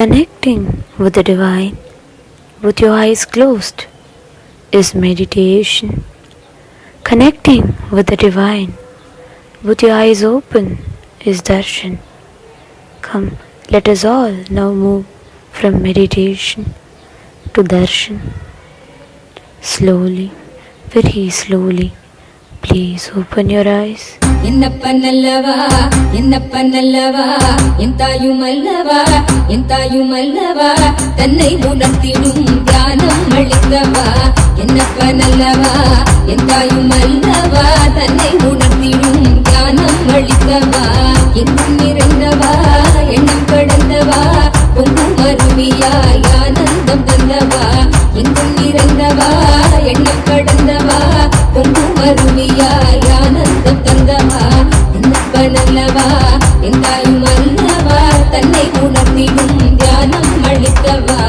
Connecting with the divine with your eyes closed is meditation. Connecting with the divine with your eyes open is darshan. Come, let us all now move from meditation to darshan. Slowly, very slowly, please open your eyes. என்னப்பனல்லவா என்னப்பனல்லவா என் தாயுமல்லவா என் தாயுமல்லவா தன்னை உணர்த்திடும் தியானம் அளித்தவா என்னப்பனல்லவா என் தாயுமல்லவா தன்னை உணர்த்திடும் தியானம் அளித்தவா எங்கும் நிறைந்தவா எண்ணம் கடந்தவா பொங்கும் அருவியாய் ஆனந்தம் தந்தவா எங்கும் நிறைந்தவா எண்ணம் கடந்தவா பொங்கும் அருவியாய் ஆனந்தம் தந்தவா என்னப்பனல்லவா என் தாயுமல்லவா தன்னை உணர்த்திடும் தியானம் அளித்தவா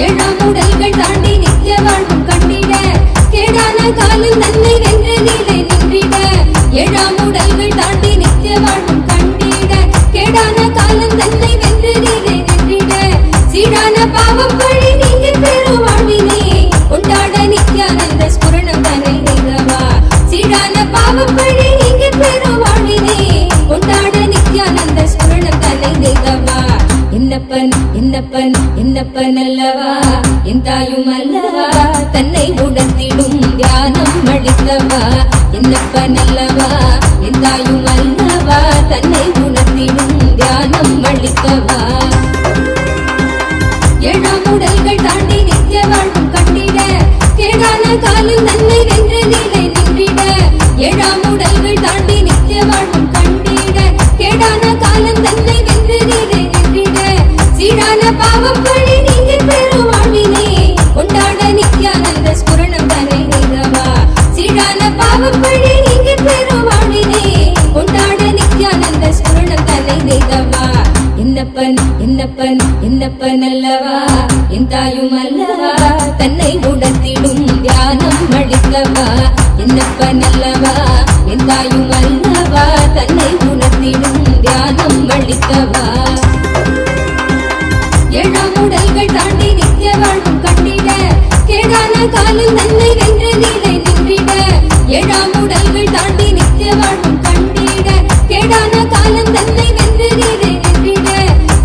ஏழாம் உடல்கள் தாண்டி நித்திய வாழ்வும் கண்டிட கேடான காலில் நன்மை வென்ற நிலை நின்றிட ஏழாம் உடல்கள் தாண்டி நித்திய வாழ்வும் கண்டிட கேடான காலம் தன்னை வென்ற நிலை நின்றிட சீடான பாவம் பழி நீங்க பெரும் வாழ்வினே கொண்டாட நித்யானந்த ஸ்புரணம் தன்னை செய்தவா சீடான பாவம் பழி நீங்க பெரும் வாழ்வினே கொண்டாட நித்யானந்த ஸ்புரணம் தன்னை செய்தவா என்னப்பன் என்னப்பன் என்னப்பன் அல்லவா என் தாயும் அல்லவா தன்னை உணர்த்திடும் தியானம் அளித்தவா என்னப்பன் அல்லவா என் தாயும் அல்லவா தன்னை உணர்த்திடும் தியானம் அளித்தவா ஏழாம் உடல்கள் தாண்டி நித்திய வாழ்வும் கண்டிட கேடான காலில் நன்மை வென்ற நிலை நின்றிட ஏழாம் உடல்கள் தாண்டி நித்திய வாழ்வும் கண்டிட கேடான காலம் தன்னை வென்ற நிலை நின்றிட சீடான பாவம் பழி நீங்க பெரும் வாழ்வினே கொண்டாட நித்யானந்த ஸ்புரணம் தன்னை செய்தவா சீடான பாவம் பழி நீங்க பெரும் வாழ்வினே கொண்டாட நித்யானந்த ஸ்புரணம் தன்னை செய்தவா என்னப்பன் என்னப்பன் என்னப்பன் அல்லவா என் தாயும் அல்லவா தன்னை உணர்த்திடும் தியானம் அளித்தவா என்னப்பன் அல்லவா என் தாயும் அல்லவா தன்னை உணர்த்திடும் தியானம் அளித்தவா ஏழாம் உடல்கள் தாண்டி நித்திய வாழ்வும் கண்டிட கேடான காலில் நன்மை வென்ற நிலை நின்றிட ஏழாம் உடல்கள் தாண்டி நித்திய வாழ்வும் கண்டிட கேடான காலம் தன்னை வென்ற நிலை நின்றிட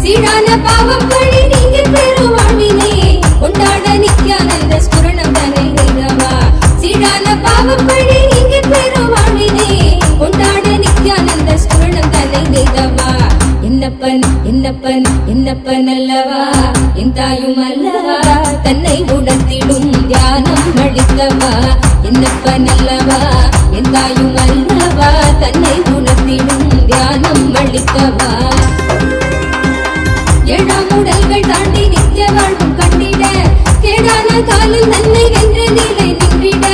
சீடான பாவம் பழி நீங்க பெரும் வாழ்வினே கொண்டாட நித்யானந்த ஸ்புரணம் தன்னை செய்தவா சீடான பாவம் பழி நீங்க பெரும் வாழ்வினே கொண்டாட நித்யானந்த ஸ்புரணம் தன்னை செய்தவா என்னப்பன் என்னப்பன் என்னப்பன் அல்லவா என் தாயும் அல்லவா தன்னை உணர்த்திடும் தியானம் அளித்தவா என்னப்பன் அல்லவா என் தாயும் அல்லவா தன்னை உணர்த்திடும் தியானம் அளித்தவா ஏழாம் உடல்கள் தாண்டி நித்திய வாழ்வும் கண்டிட கேடான காலில் நன்மை வென்ற நிலை நின்றிட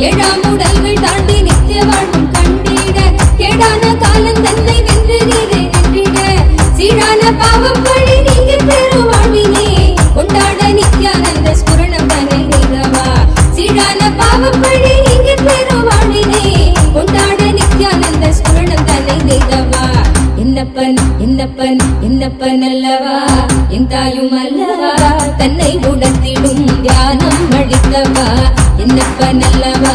ஏழாம் உடல்கள் தாண்டி நித்திய வாழ்வும் கண்டிட கேடான காலம் தன்னை வென்ற நிலை நின்றிட சீடான பாவம் பழி நீங்க பெரும் வாழ்வினே கொண்டாட நித்யானந்த ஸ்புரணம் தன்னை செய்தவா சீடான பாவம் பழி நீங்க பெரும் வாழ்வினே கொண்டாட நித்யானந்த ஸ்புரணம் தன்னை செய்தவா என்னப்பன் என்னப்பன் என்னப்பன் அல்லவா என் தாயும் அல்லவா தன்னை உணர்த்திடும் தியானம் அளித்தவா என்னப்பன் அல்லவா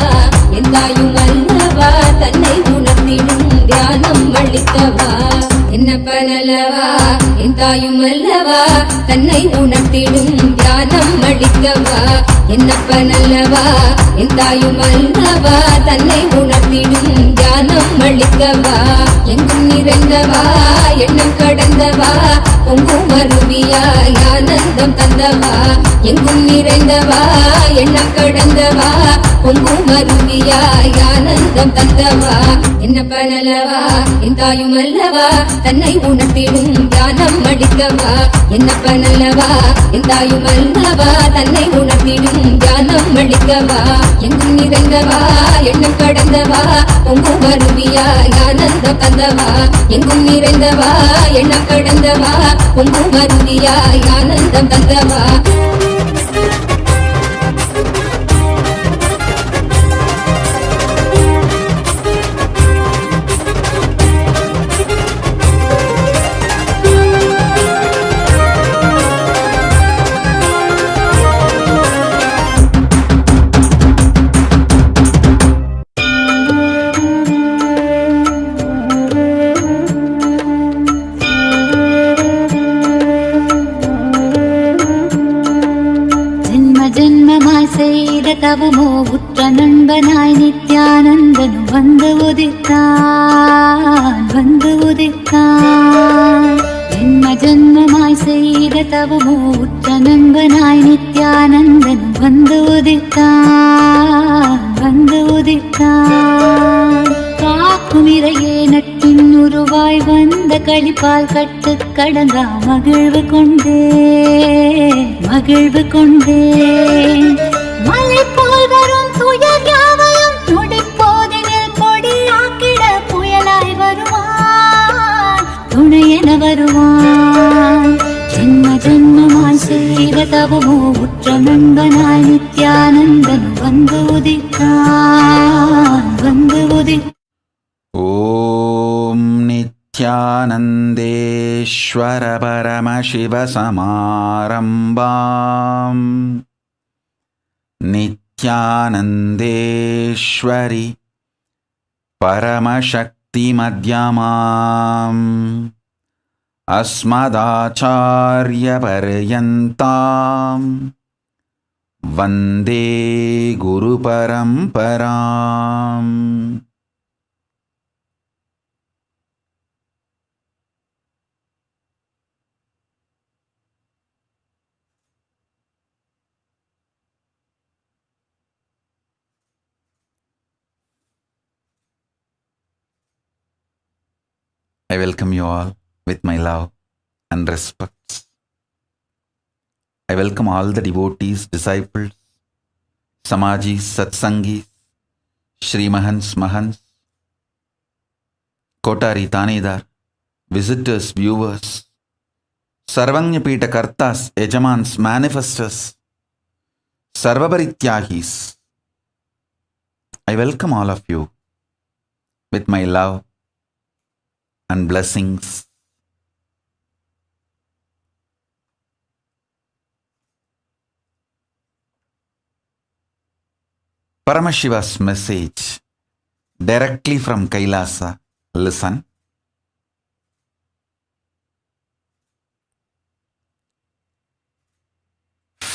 என் தாயும் அல்லவா தன்னை உணர்த்திடும் தியானம் அளித்தவா என்னப்பன் அல்லவா என் தாயும் அல்லவா தன்னை உணர்த்திடும் தியானம் அளித்தவா என்னப்பன் அல்லவா என் தாயும் அல்லவா தன்னை உணர்த்திடும் தியானம் அளித்தவா எங்கும் நிறைந்தவா எண்ணம் கடந்தவா பொங்கும் அருவியாய் ஆனந்தம் தந்தவா எங்கும் நிறைந்தவா எண்ணம் கடந்தவா பொங்கும் அருவியாய் ஆனந்தம் தந்தவா என்னப்பன் அல்லவா என் தாயும் அல்லவா தன்னை உணர்த்திடும் தியானம் அளித்தவா என்னப்பன் அல்லவா என் தாயும் அல்லவா தன்னை உணர்த்திடும் தியானம் அளித்தவா எங்கும் நிறைந்தவா எண்ணம் கடந்தவா பொங்கும் அருவியாய் ஆனந்தம் தந்தவா எங்கும் நிறைந்தவா எண்ணம் கடந்தவா பொங்கும் அருவியாய் ஆனந்தம் தந்தவா தவமோ உற்ற நண்பனாய் நித்யானந்தனும் வந்து உதித்தான், வந்து உதித்தான். ஜென்ம ஜென்மமாய் செய்த தவமோ உற்ற நண்பனாய் நித்யானந்தனும் வந்து உதித்தான், வந்து உதித்தான். காக்கும் இறையே நட்டின் உருவாய் வந்த களிப்பால் கட்டு கடங்கா மகிழ்வு கொண்டே, மகிழ்வு கொண்டே. மலை போல் வரும் துயர் யாவையும் நொடிப்போதினில் கொடியாக்கிட புயலாய் வருவான், துணையென வருவான். ஜென்ம ஜென்மமாய் செய்த தவமோ உற்ற நண்பனாய் நித்யானந்தன் வந்து உதித்தான், வந்து உதித்தான். ஓம் நித்யானந்தேஸ்வர பரமசிவசமாரம்பாம் நித்யானந்தேஸ்வரி பரமசக்தி மத்யமாம் அஸ்மதாச்சார்ய பர்யந்தாம் வந்தே குரு பரம்பராம். I welcome you all with my love and respect. I welcome all the devotees, disciples, Samajis, Satsangis, Shri Mahans, Mahans, Kotari, Tanedar, visitors, viewers, Sarvanyapita Kartas, Ejamans, Manifestors, Sarvabarityagis. I welcome all of you with my love and blessings. Paramashiva's message directly from Kailasa. Listen.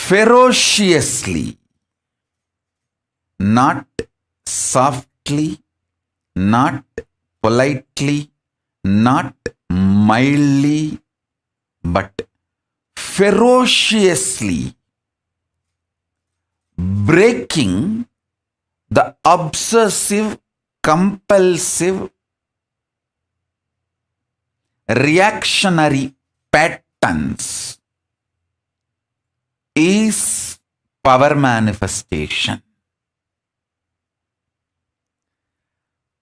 Ferociously, not softly, not politely, not mildly, but ferociously breaking the obsessive, compulsive, reactionary patterns is power manifestation.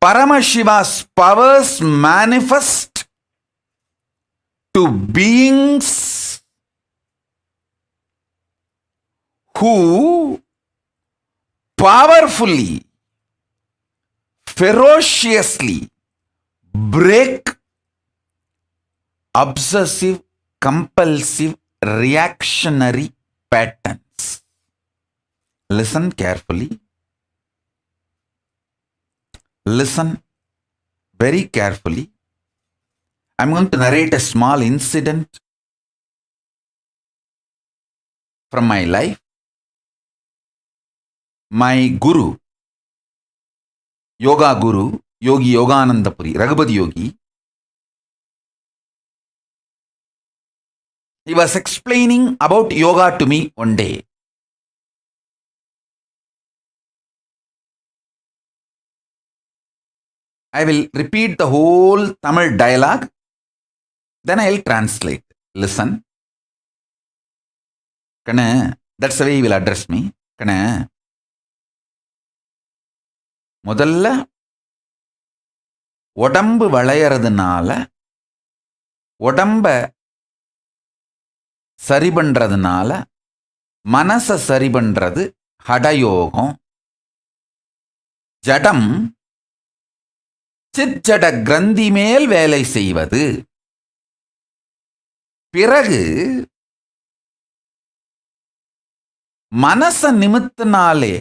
Paramashiva's powers manifest to beings who powerfully, ferociously break obsessive, compulsive, reactionary patterns. Listen carefully. Listen very carefully. I'm going to narrate a small incident from my life. My guru, yoga guru, Yogi Yoganandapuri, Raghupati Yogi, he was explaining about yoga to me one day. I will repeat the whole Tamil dialogue, then I will translate. Listen. Kana, that's the way he will address me. Kana, முதல்ல உடம்பு வளையறதுனால, உடம்ப சரி பண்றதுனால, மனச சரி பண்றது ஹடயோகம். ஜடம் சிற்ஜட கிரந்தி மேல் வேலை செய்வது. பிறகு மனச நிமித்தினாலே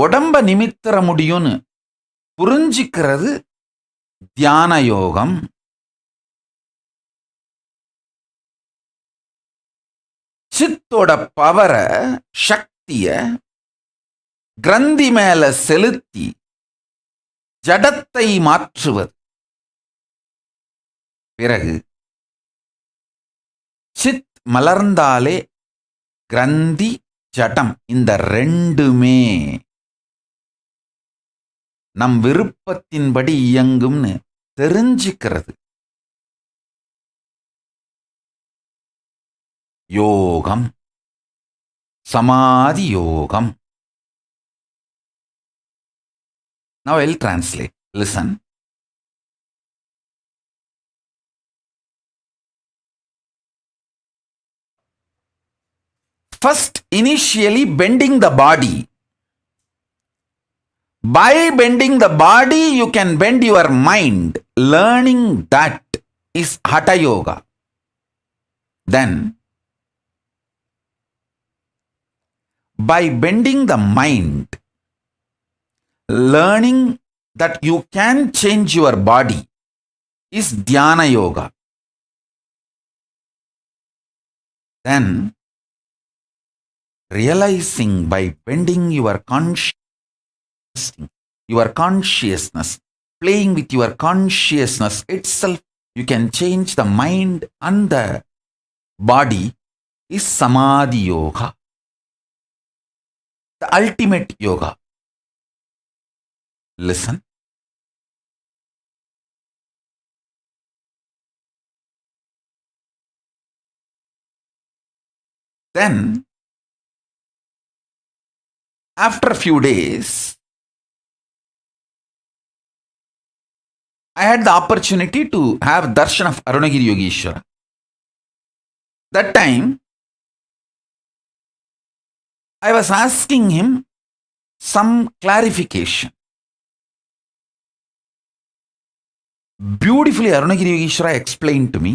உடம்ப நிமித்திர முடியும்னு புரிஞ்சிக்கிறது தியான யோகம். சித்தோட பவரை, சக்திய கிரந்தி மேல செலுத்தி ஜடத்தை மாற்றுவது. பிறகு சித் மலர்ந்தாலே கிரந்தி ஜடம் இந்த ரெண்டுமே நம் விருப்பத்தின்படி இயங்கும்னு தெரிஞ்சுக்கிறது யோகம், சமாதி யோகம். Now I'll translate. Listen. First, initially bending the body. By bending the body, you can bend your mind. Learning that is Hatha Yoga. Then, by bending the mind, learning that you can change your body is Dhyana Yoga. Then, realizing by bending your consciousness, playing with your consciousness itself, you can change the mind and the body is Samadhi Yoga, the ultimate yoga. Listen. Then, after a few days, I had the opportunity to have darshan of Arunagiri Yogeshwara. That time, I was asking him some clarification. Beautifully, Arunagiri Yogeshwara explained to me.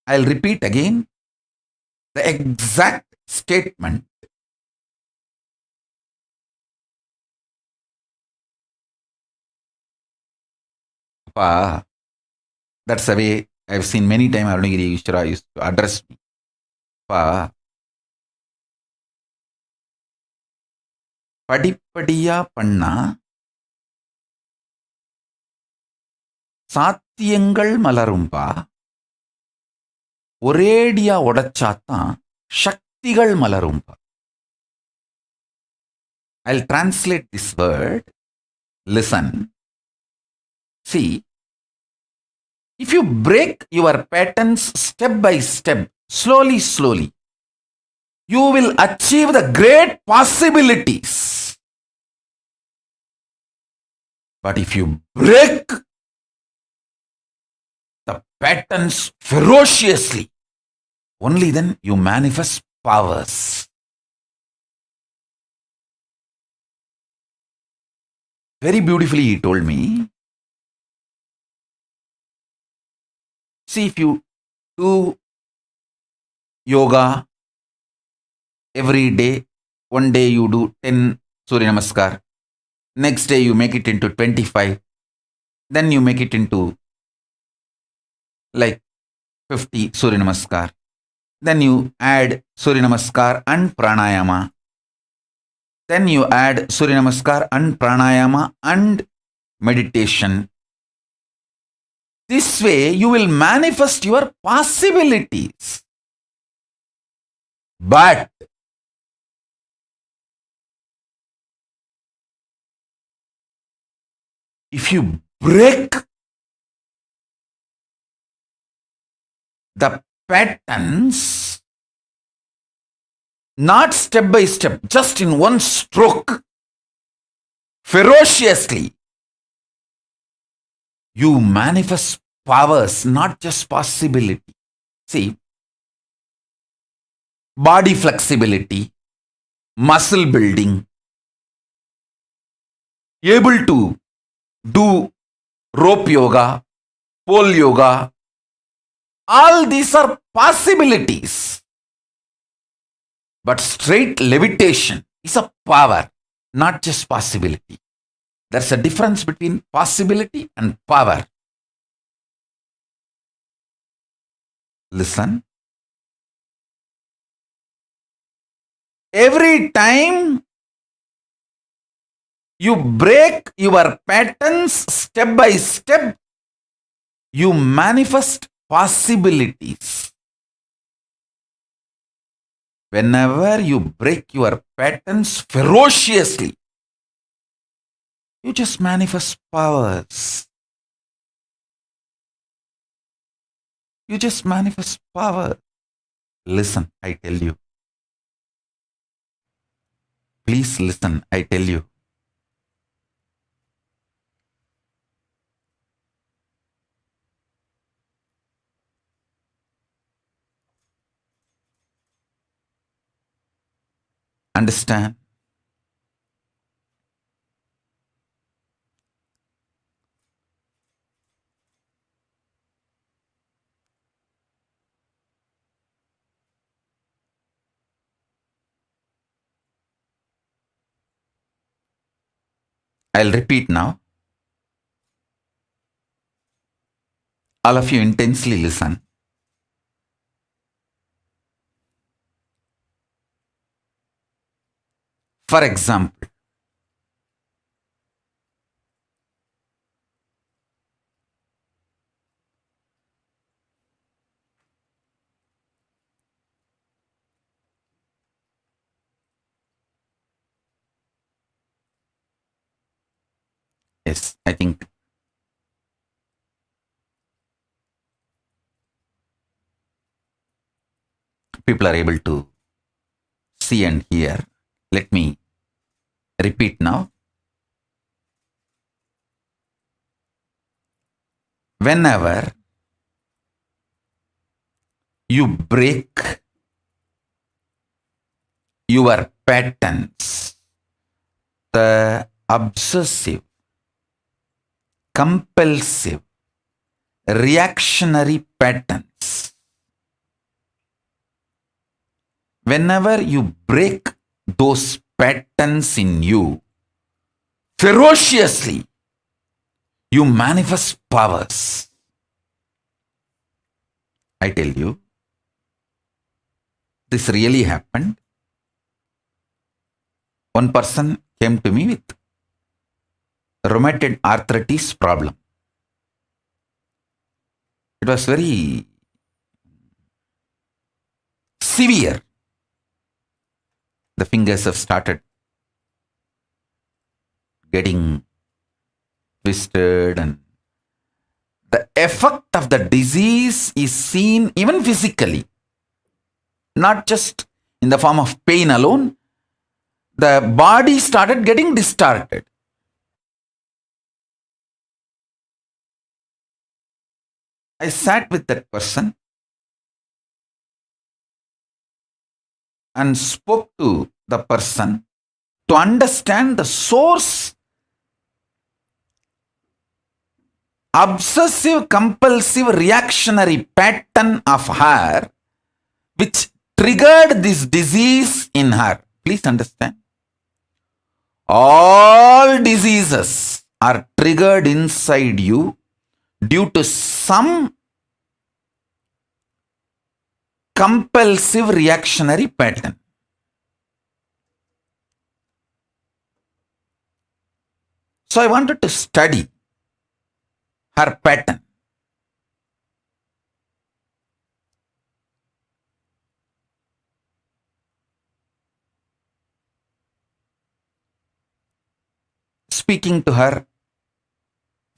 I'll repeat again the exact statement. That's the way I've seen many times Arunagiri Yogeshwara used to address me. படிப்படியா பண்ணா சாத்தியங்கள் மலரும்பா, ஒரேடியா உடைச்சாத்தான் சக்திகள் மலரும்பா. I'll translate this word. Listen. See, if you break your patterns step by step, slowly, you will achieve the great possibilities. But if you break the patterns ferociously, only then you manifest powers. Very beautifully he told me. See, if you do yoga every day, one day you do 10 Surya Namaskar, next day you make it into 25, then you make it into like 50 Surya Namaskar, then you add Surya Namaskar and Pranayama, then you add Surya Namaskar and Pranayama and meditation. This way you will manifest your possibilities. But if you break the patterns, not step by step, just in one stroke, ferociously, you manifest powers, not just possibility. See, body flexibility, muscle building, able to do rope yoga, pole yoga, all these are possibilities. But straight levitation is a power, not just possibility. There's a difference between possibility and power. Listen. Every time You break your patterns step by step. You manifest possibilities. Whenever you break your patterns ferociously, you just manifest powers. You just manifest power. Listen, I tell you. Please listen, I tell you. Understand? I'll repeat now. All of you intensely listen. For example, yes, I think people are able to see and hear. Let me repeat now. Whenever you break your patterns, the obsessive, compulsive, reactionary patterns, whenever you break those patterns in you ferociously, you manifest powers. I tell you, this really happened. One person came to me with rheumatoid arthritis problem. It was very severe. The fingers have started getting twisted, and the effect of the disease is seen even physically, not just in the form of pain alone. The body started getting distorted. I sat with that person and spoke to the person to understand the source. Obsessive compulsive reactionary pattern of her which triggered this disease in her. Please understand. All diseases are triggered inside you due to some compulsive reactionary pattern. So I wanted to study her pattern. Speaking to her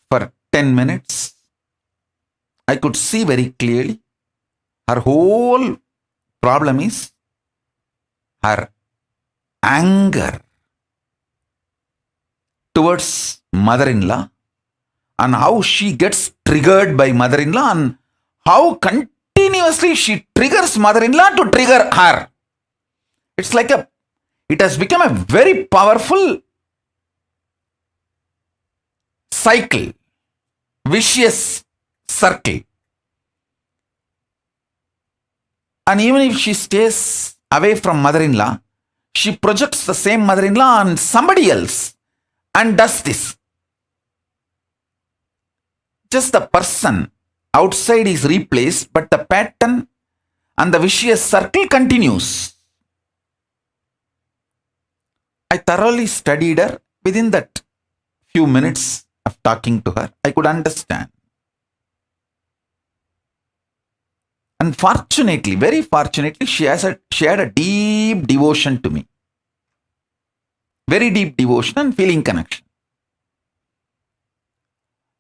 for 10 minutes, I could see very clearly her whole problem is her anger towards mother-in-law, and how she gets triggered by mother-in-law, and how continuously she triggers mother-in-law to trigger her. It's like it has become a very powerful cycle, vicious circle. And even if she stays away from mother-in-law, she projects the same mother-in-law on somebody else and does this. Just the person outside is replaced, but the pattern and the vicious circle continues. I thoroughly studied her Within that few minutes of talking to her, I could understand. And fortunately, very fortunately, she had a deep devotion to me. Very deep devotion and feeling connection.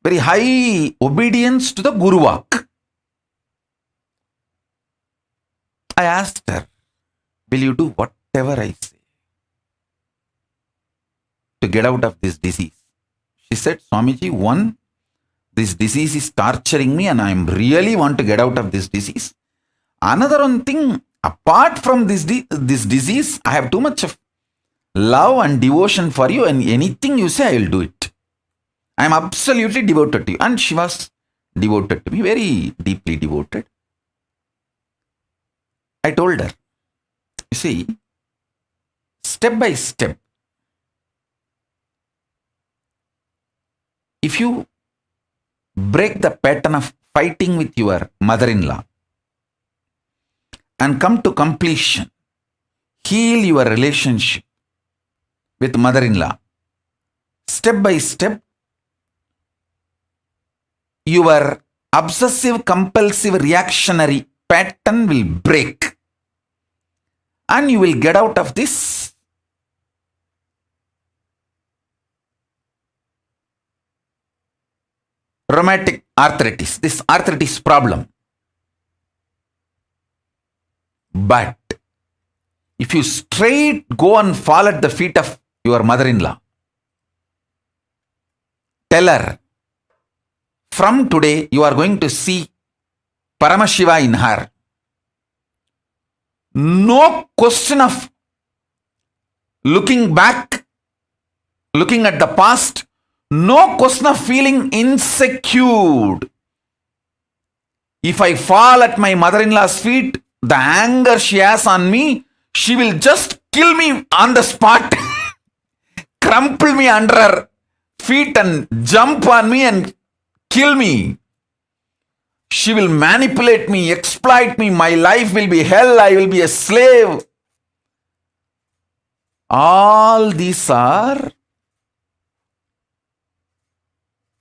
Very high obedience to the Guru Vak. I asked her, will you do whatever I say to get out of this disease? She said, Swamiji, one, this disease is torturing me and I really want to get out of this disease. Another one thing, apart from this disease, I have too much of love and devotion for you, and anything you say, I will do it. I am absolutely devoted to you. And she was devoted to me, very deeply devoted. I told her, you see, step by step, if you break the pattern of fighting with your mother-in-law and come to completion, heal your relationship with mother-in-law, step by step, your obsessive compulsive reactionary pattern will break and you will get out of this rheumatic arthritis, this arthritis problem. But if you straight go and fall at the feet of your mother-in-law, tell her, from today you are going to see Paramashiva in her. No question of looking back, looking at the past, no question of feeling insecure. If I fall at my mother-in-law's feet, the anger she has on me, she will just kill me on the spot, crumple me under her feet and jump on me and kill me. She will manipulate me, exploit me, my life will be hell, I will be a slave. All these are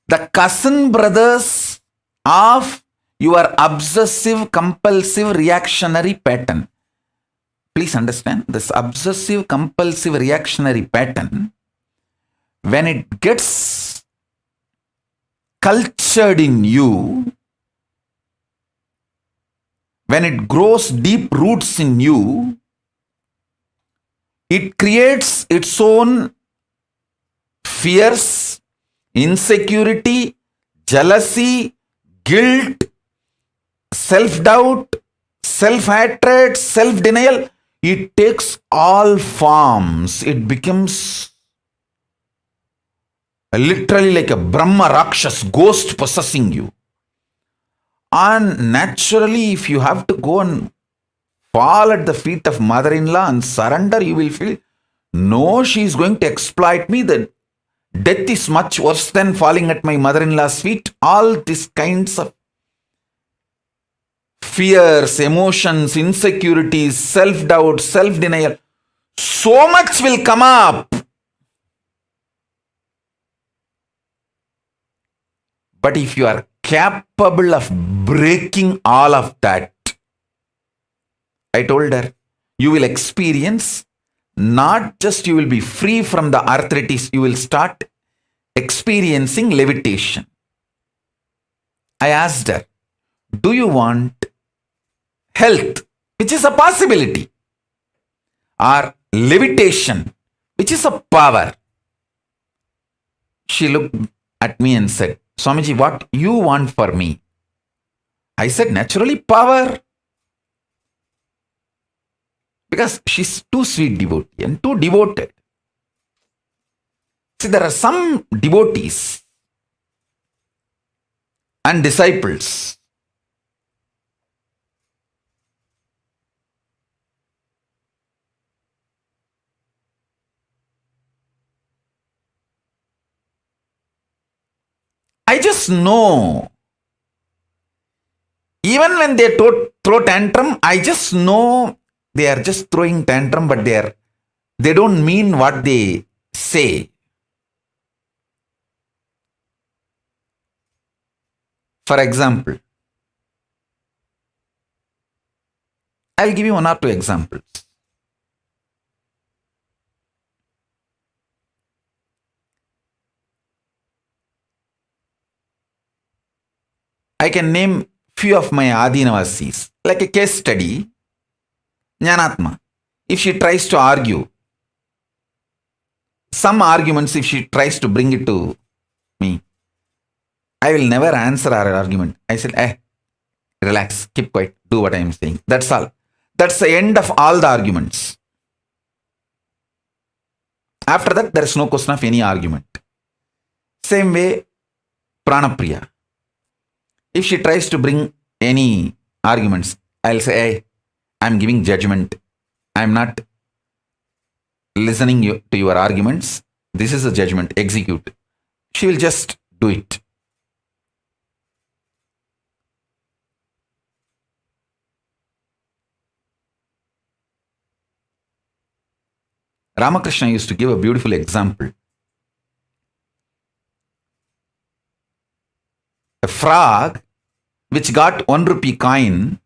the cousin brothers of your obsessive compulsive reactionary pattern. Please understand, this obsessive compulsive reactionary pattern, when it gets cultured in you, when it grows deep roots in you, it creates its own fears, insecurity, jealousy, guilt, self-doubt, self-hatred, self-denial. It takes all forms. It becomes literally like a Brahma Rakshas ghost possessing you. And naturally, if you have to go and fall at the feet of mother-in-law and surrender, you will feel, no, she is going to exploit me. The death is much worse than falling at my mother-in-law's feet. All these kinds of fears, emotions, insecurities, self-doubt, self-denial, so much will come up. But if you are capable of breaking all of that, I told her, you will experience, not just you will be free from the arthritis, you will start experiencing levitation. I asked her, do you want health, which is a possibility, or levitation, which is a power? She looked at me and said, Swamiji, what you want for me? I said, naturally power. Because she's too sweet devotee and too devoted. See, there are some devotees and disciples I just know, even when they throw tantrum, I just know they are just throwing tantrum, but they don't mean what they say. For example, I'll give you one or two examples. I can name few of my Adinavasis, like a case study. Jnanatma, if she tries to argue, some arguments, if she tries to bring it to me, I will never answer her argument. I said, relax, keep quiet, do what I am saying. That's all. That's the end of all the arguments. After that, there is no question of any argument. Same way, Pranapriya. If she tries to bring any arguments, I'll say, I'm giving judgment. I'm not listening to your arguments. This is a judgment. Execute. She will just do it. Ramakrishna used to give a beautiful example. A frog which got 1 rupee coin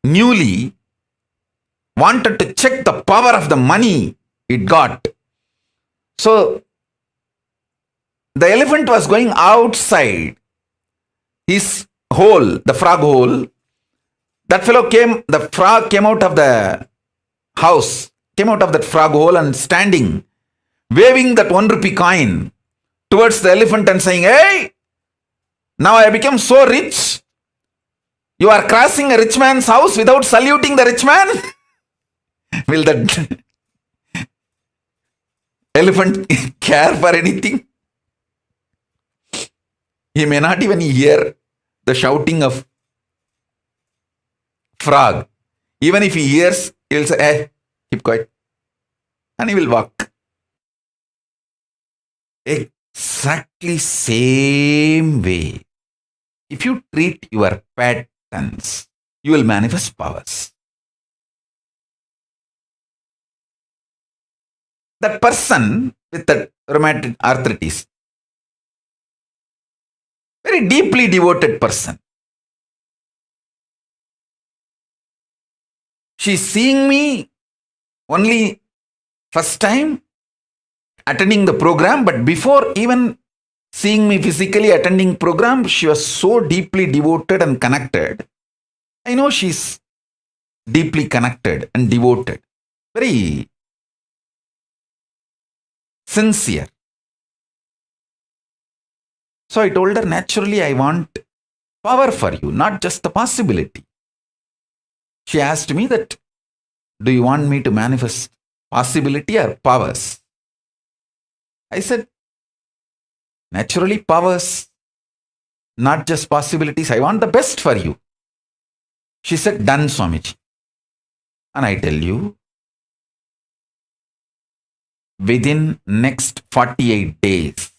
newly wanted to check the power of the money it got. So the elephant was going outside his hole, the frog hole. The frog came out of the house, came out of that frog hole and standing, waving that 1 rupee coin towards the elephant and saying, hey, now I become so rich. You are crossing a rich man's house without saluting the rich man? Will that elephant care for anything? He may not even hear the shouting of frog. Even if he hears, he will say, hey, keep quiet. And he will walk. Exactly same way. If you treat your patterns, you will manifest powers. That person with that rheumatic arthritis, very deeply devoted person. She's seeing me only first time attending the program, but before even seeing me physically attending program, she was so deeply devoted and connected. I know she's deeply connected and devoted. Very sincere. So I told her, naturally, I want power for you, not just the possibility. She asked me that, do you want me to manifest possibility or powers? I said, naturally powers, not just possibilities. I want the best for you. She said, done, Swamiji. And I tell you, within next 48 days,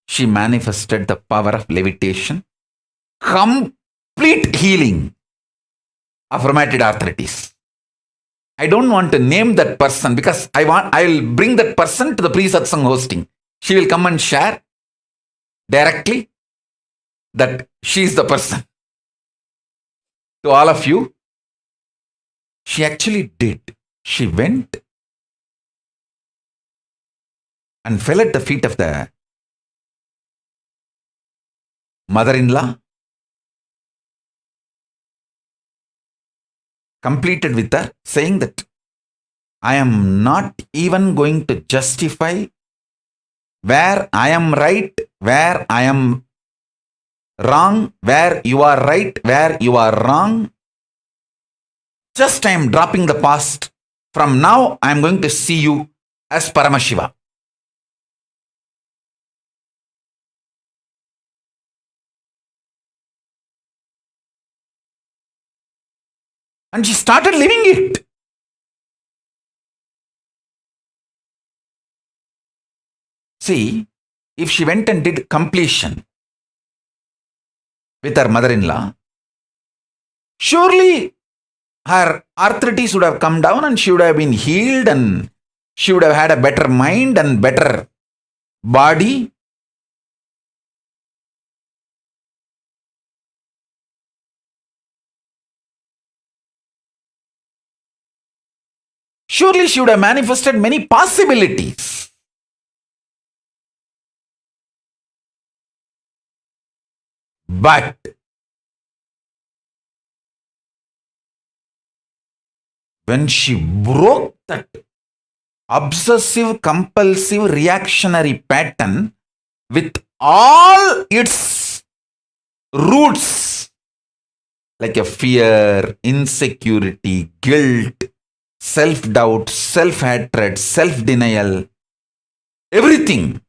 she manifested the power of levitation, complete healing of rheumatoid arthritis. I don't want to name that person because I will bring that person to the pre-satsang hosting. She will come and share directly that she is the person. To all of you, she actually did. She went and fell at the feet of the mother-in-law, completed with her, saying that I am not even going to justify where I am right, where I am wrong, where you are right, where you are wrong. Just I am dropping the past. From now, I am going to see you as Paramashiva. And she started living it. See, if she went and did completion with her mother-in-law, surely her arthritis would have come down and she would have been healed and she would have had a better mind and better body. surely she would have manifested many possibilities. But when she broke that obsessive compulsive reactionary pattern with all its roots, like a fear, insecurity, guilt, self-doubt, self-hatred, self-denial, everything.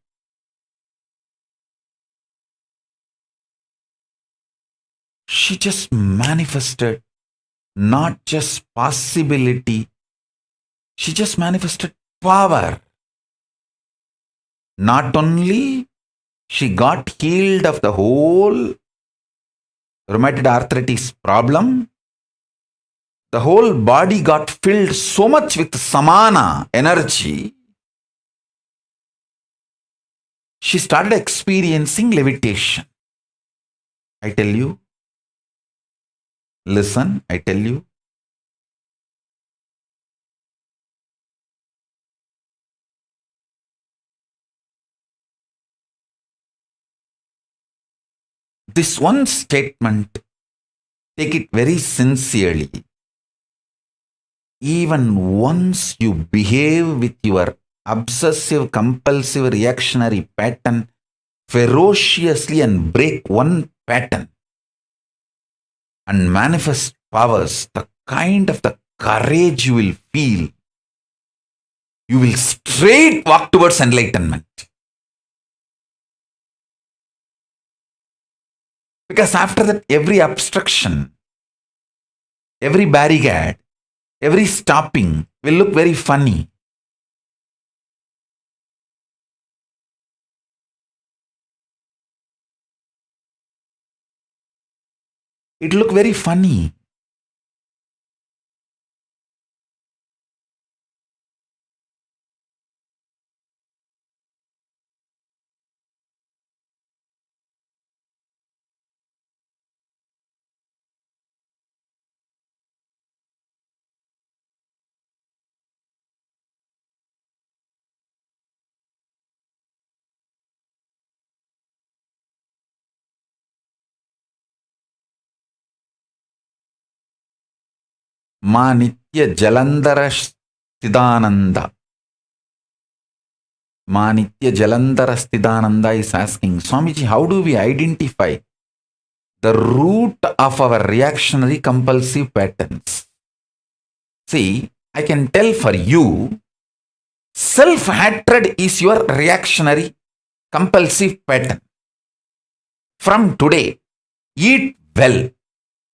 She just manifested not just possibility, she just manifested power. Not only she got healed of the whole rheumatoid arthritis problem, the whole body got filled so much with samana energy. She started experiencing levitation. I tell you, listen, I tell you, this one statement, take it very sincerely. Even once you behave with your obsessive compulsive reactionary pattern ferociously and break one pattern and manifest powers, the kind of the courage you will feel, you will straight walk towards enlightenment. Because after that, every obstruction, every barricade, every stopping will look very funny. It will look very funny. Ma Nitya Jalandhara Sthidananda. Ma Nitya Jalandhara Sthidananda is asking, Swamiji, how do we identify the root of our reactionary compulsive patterns? See, I can tell for you, self-hatred is your reactionary compulsive pattern. From today, eat well,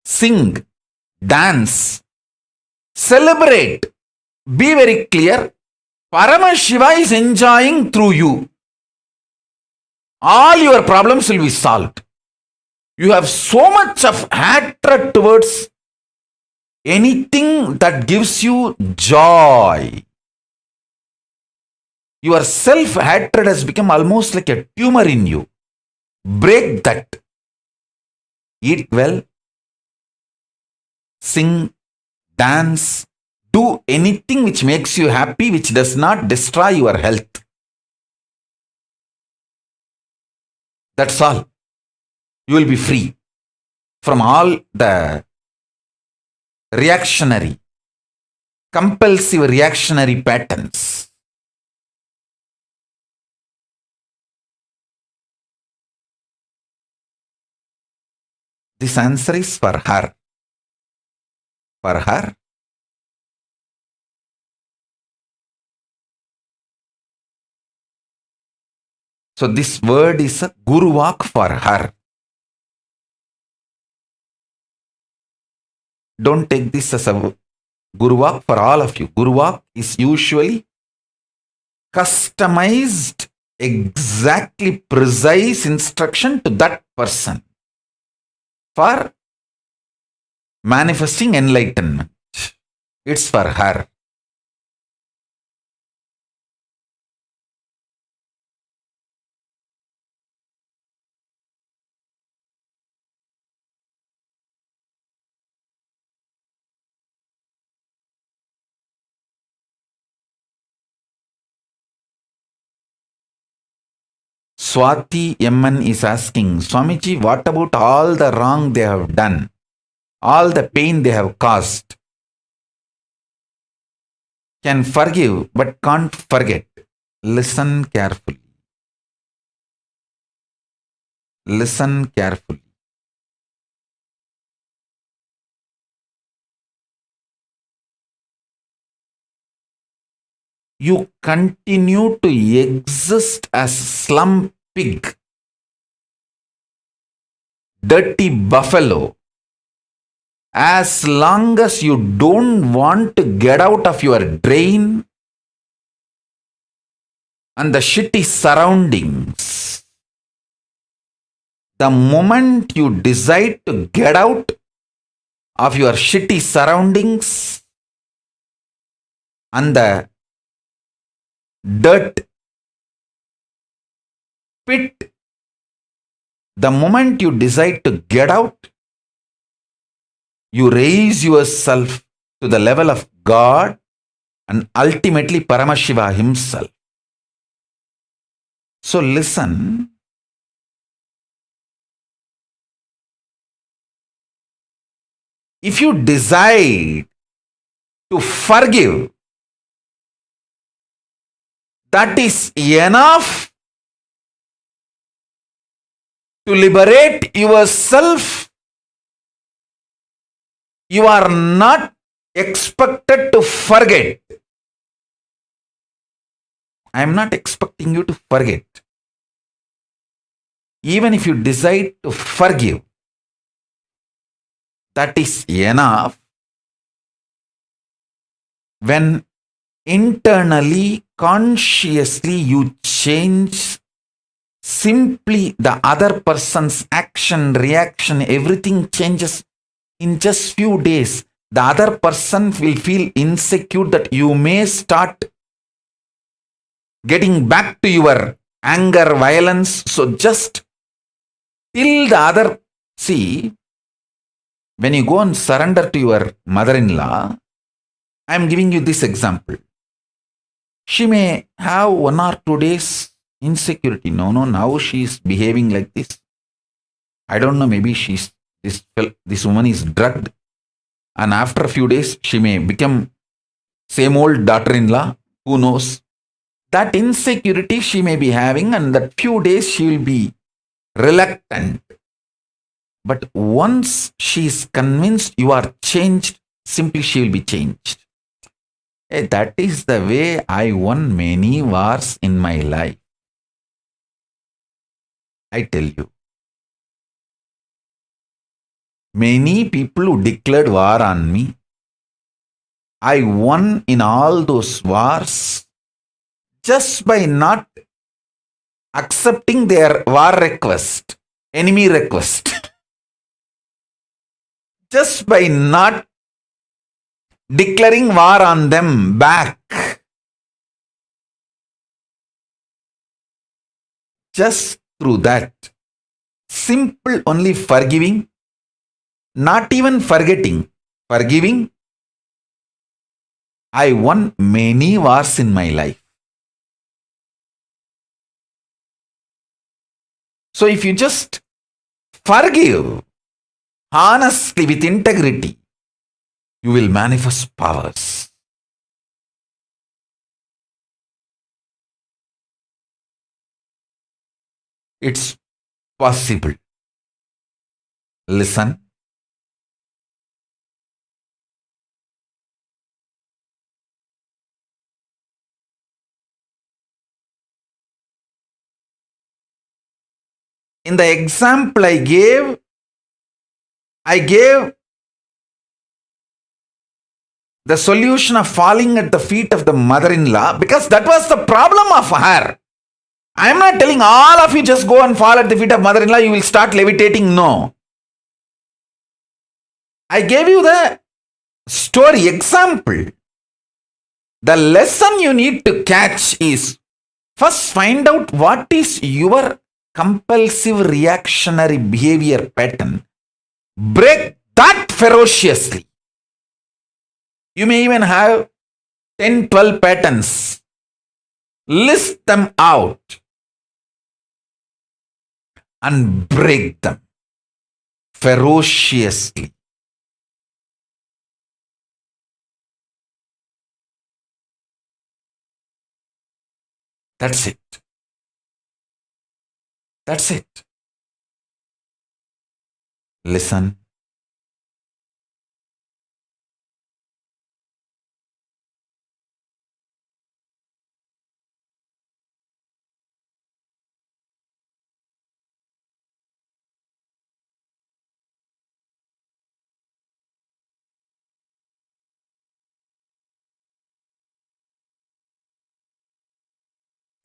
sing, dance, celebrate, be very clear. Paramashiva is enjoying through you. All your problems will be solved. You have so much of hatred towards anything that gives you joy. Your self-hatred has become almost like a tumor in you. Break that. Eat well, sing, dance, do anything which makes you happy, which does not destroy your health. That's all. You will be free from all the reactionary, compulsive reactionary patterns. This answer is for her. For her. So this word is a Guru Vak for her. Don't take this as a Guru Vak for all of you. Guru Vak is usually customized, exactly precise instruction to that person for manifesting enlightenment. It's for her. Swati MN is asking, Swamiji, what about all the wrong they have done? All the pain they have caused? Can forgive but can't forget. Listen carefully. Listen carefully. You continue to exist as slum pig, dirty buffalo, as long as you don't want to get out of your drain and the shitty surroundings. The moment you decide to get out of your shitty surroundings and the dirt pit, the moment you decide to get out, you raise yourself to the level of God and ultimately Paramashiva himself. So listen. If you decide to forgive, that is enough to liberate yourself. You are not expected to forget. I am not expecting you to forget. Even if you decide to forgive, that is enough. When internally, consciously you change, simply the other person's action, reaction, everything changes in just few days. The other person will feel insecure that you may start getting back to your anger, violence. So just till the other, see, when you go and surrender to your mother-in-law, I am giving you this example. She may have 1 or 2 days insecurity. No, now she is behaving like this. I don't know, maybe this woman is drugged. And after a few days, she may become same old daughter-in-law. Who knows? That insecurity she may be having, and that few days she will be reluctant. But once she is convinced you are changed, simply she will be changed. That is the way I won many wars in my life. I tell you. Many people who declared war on me, I won in all those wars just by not accepting their war request, enemy request. Just by not declaring war on them back. Just through that. Simple only forgiving, not even forgetting. Forgiving, I won many wars in my life. So if you just forgive honestly with integrity, you will manifest powers. It's possible. Listen. In the example I gave the solution of falling at the feet of the mother-in-law because that was the problem of her. I am not telling all of you just go and fall at the feet of mother-in-law, you will start levitating. No. I gave you the story example. The lesson you need to catch is first find out what is your compulsive reactionary behavior pattern. Break that ferociously. You may even have 10, 12 patterns. List them out. and break them ferociously. That's it. That's it. Listen.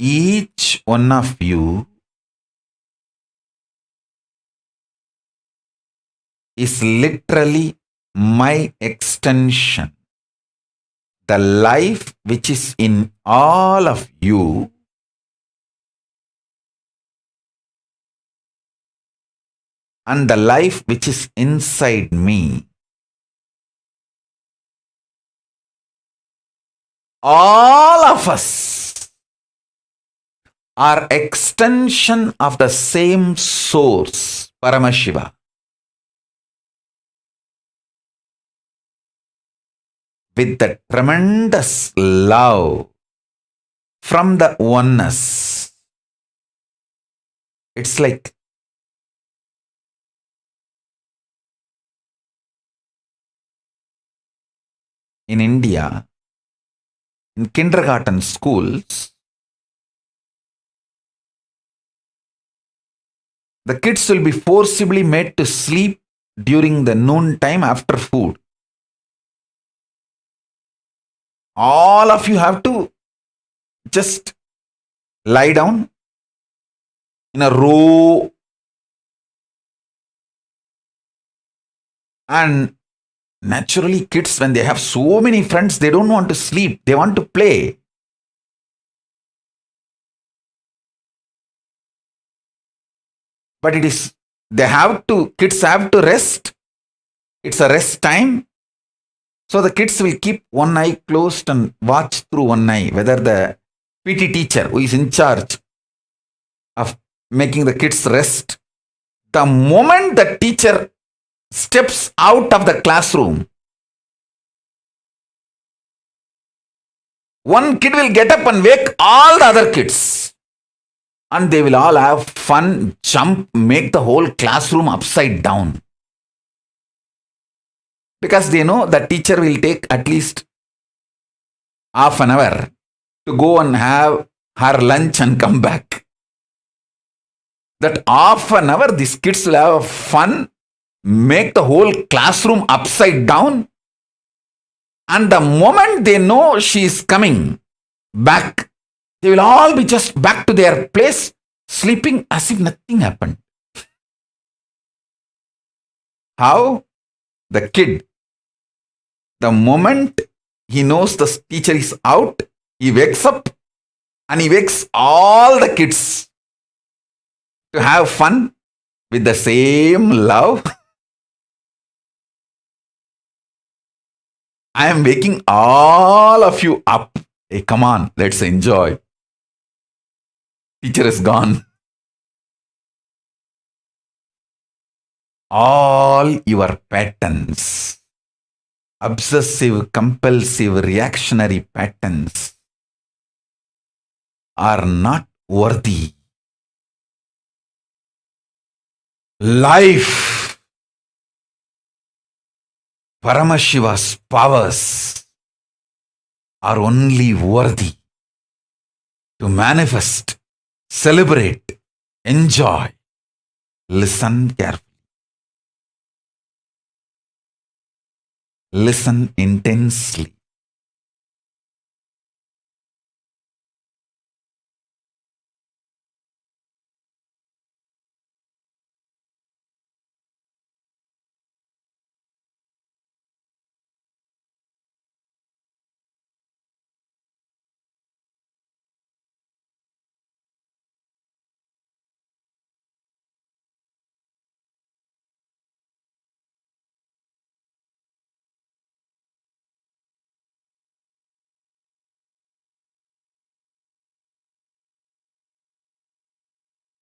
Each one of you is literally my extension. The life which is in all of you and the life which is inside me, all of us are extension of the same source, Paramashiva, with the tremendous love from the oneness. It's like in India, in kindergarten schools, the kids will be forcibly made to sleep during the noon time after food. All of you have to just lie down in a row and naturally kids, when they have so many friends, they don't want to sleep, they want to play. But kids have to rest. It's a rest time. So the kids will keep one eye closed and watch through one eye whether the PT teacher who is in charge of making the kids rest, the moment the teacher steps out of the classroom, one kid will get up and wake all the other kids. And they will all have fun, jump, make the whole classroom upside down. Because they know the teacher will take at least half an hour to go and have her lunch and come back. That half an hour, these kids will have fun, make the whole classroom upside down. And the moment they know she is coming back, they will all be just back to their place, sleeping as if nothing happened. How? The kid, the moment he knows the teacher is out, he wakes up and he wakes all the kids to have fun with the same love. I am waking all of you up. Hey, come on, let's enjoy. Teacher is gone. All your patterns, obsessive, compulsive, reactionary patterns, are not worthy. Life, Paramashiva's powers are only worthy to manifest, celebrate, enjoy. Listen carefully. Listen intensely.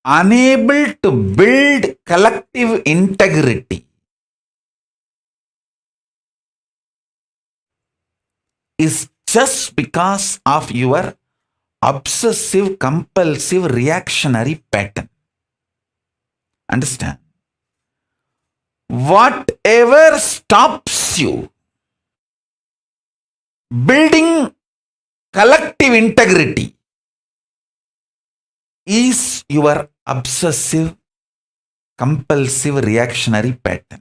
unable to build collective integrity is just because of your obsessive compulsive reactionary pattern. Understand? Whatever stops you building collective integrity is your obsessive compulsive reactionary pattern.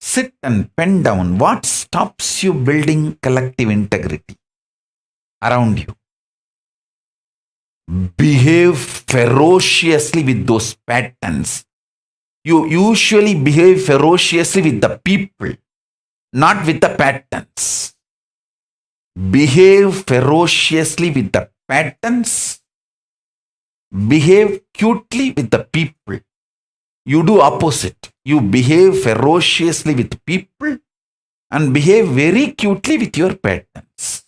Sit and pen down what stops you building collective integrity around you. Behave ferociously with those patterns. You usually behave ferociously with the people, not with the patterns. Behave ferociously with the patterns. Behave cutely with the people. You do opposite. You behave ferociously with people and behave very cutely with your patterns.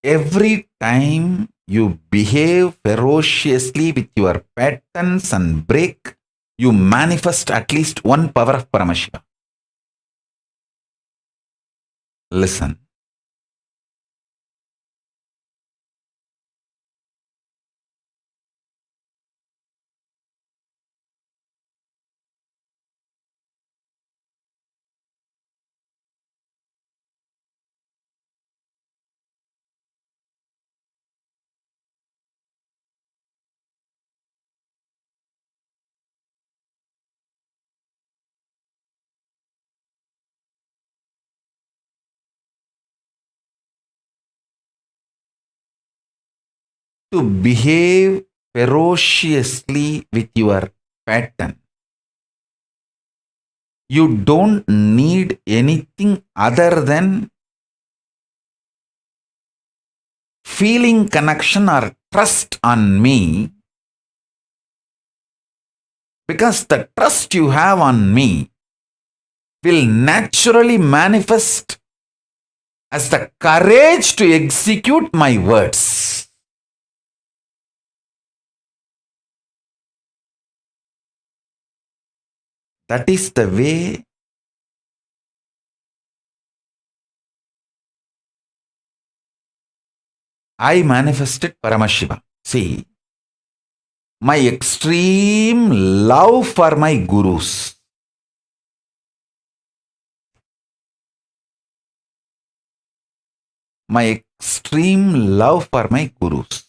Every time you behave ferociously with your patterns and break, you manifest at least one power of Paramashiva. Listen. To behave ferociously with your pattern, you don't need anything other than feeling connection or trust on me, because the trust you have on me will naturally manifest as the courage to execute my words. That is the way I manifested Paramashiva. See, my extreme love for my gurus, my extreme love for my gurus,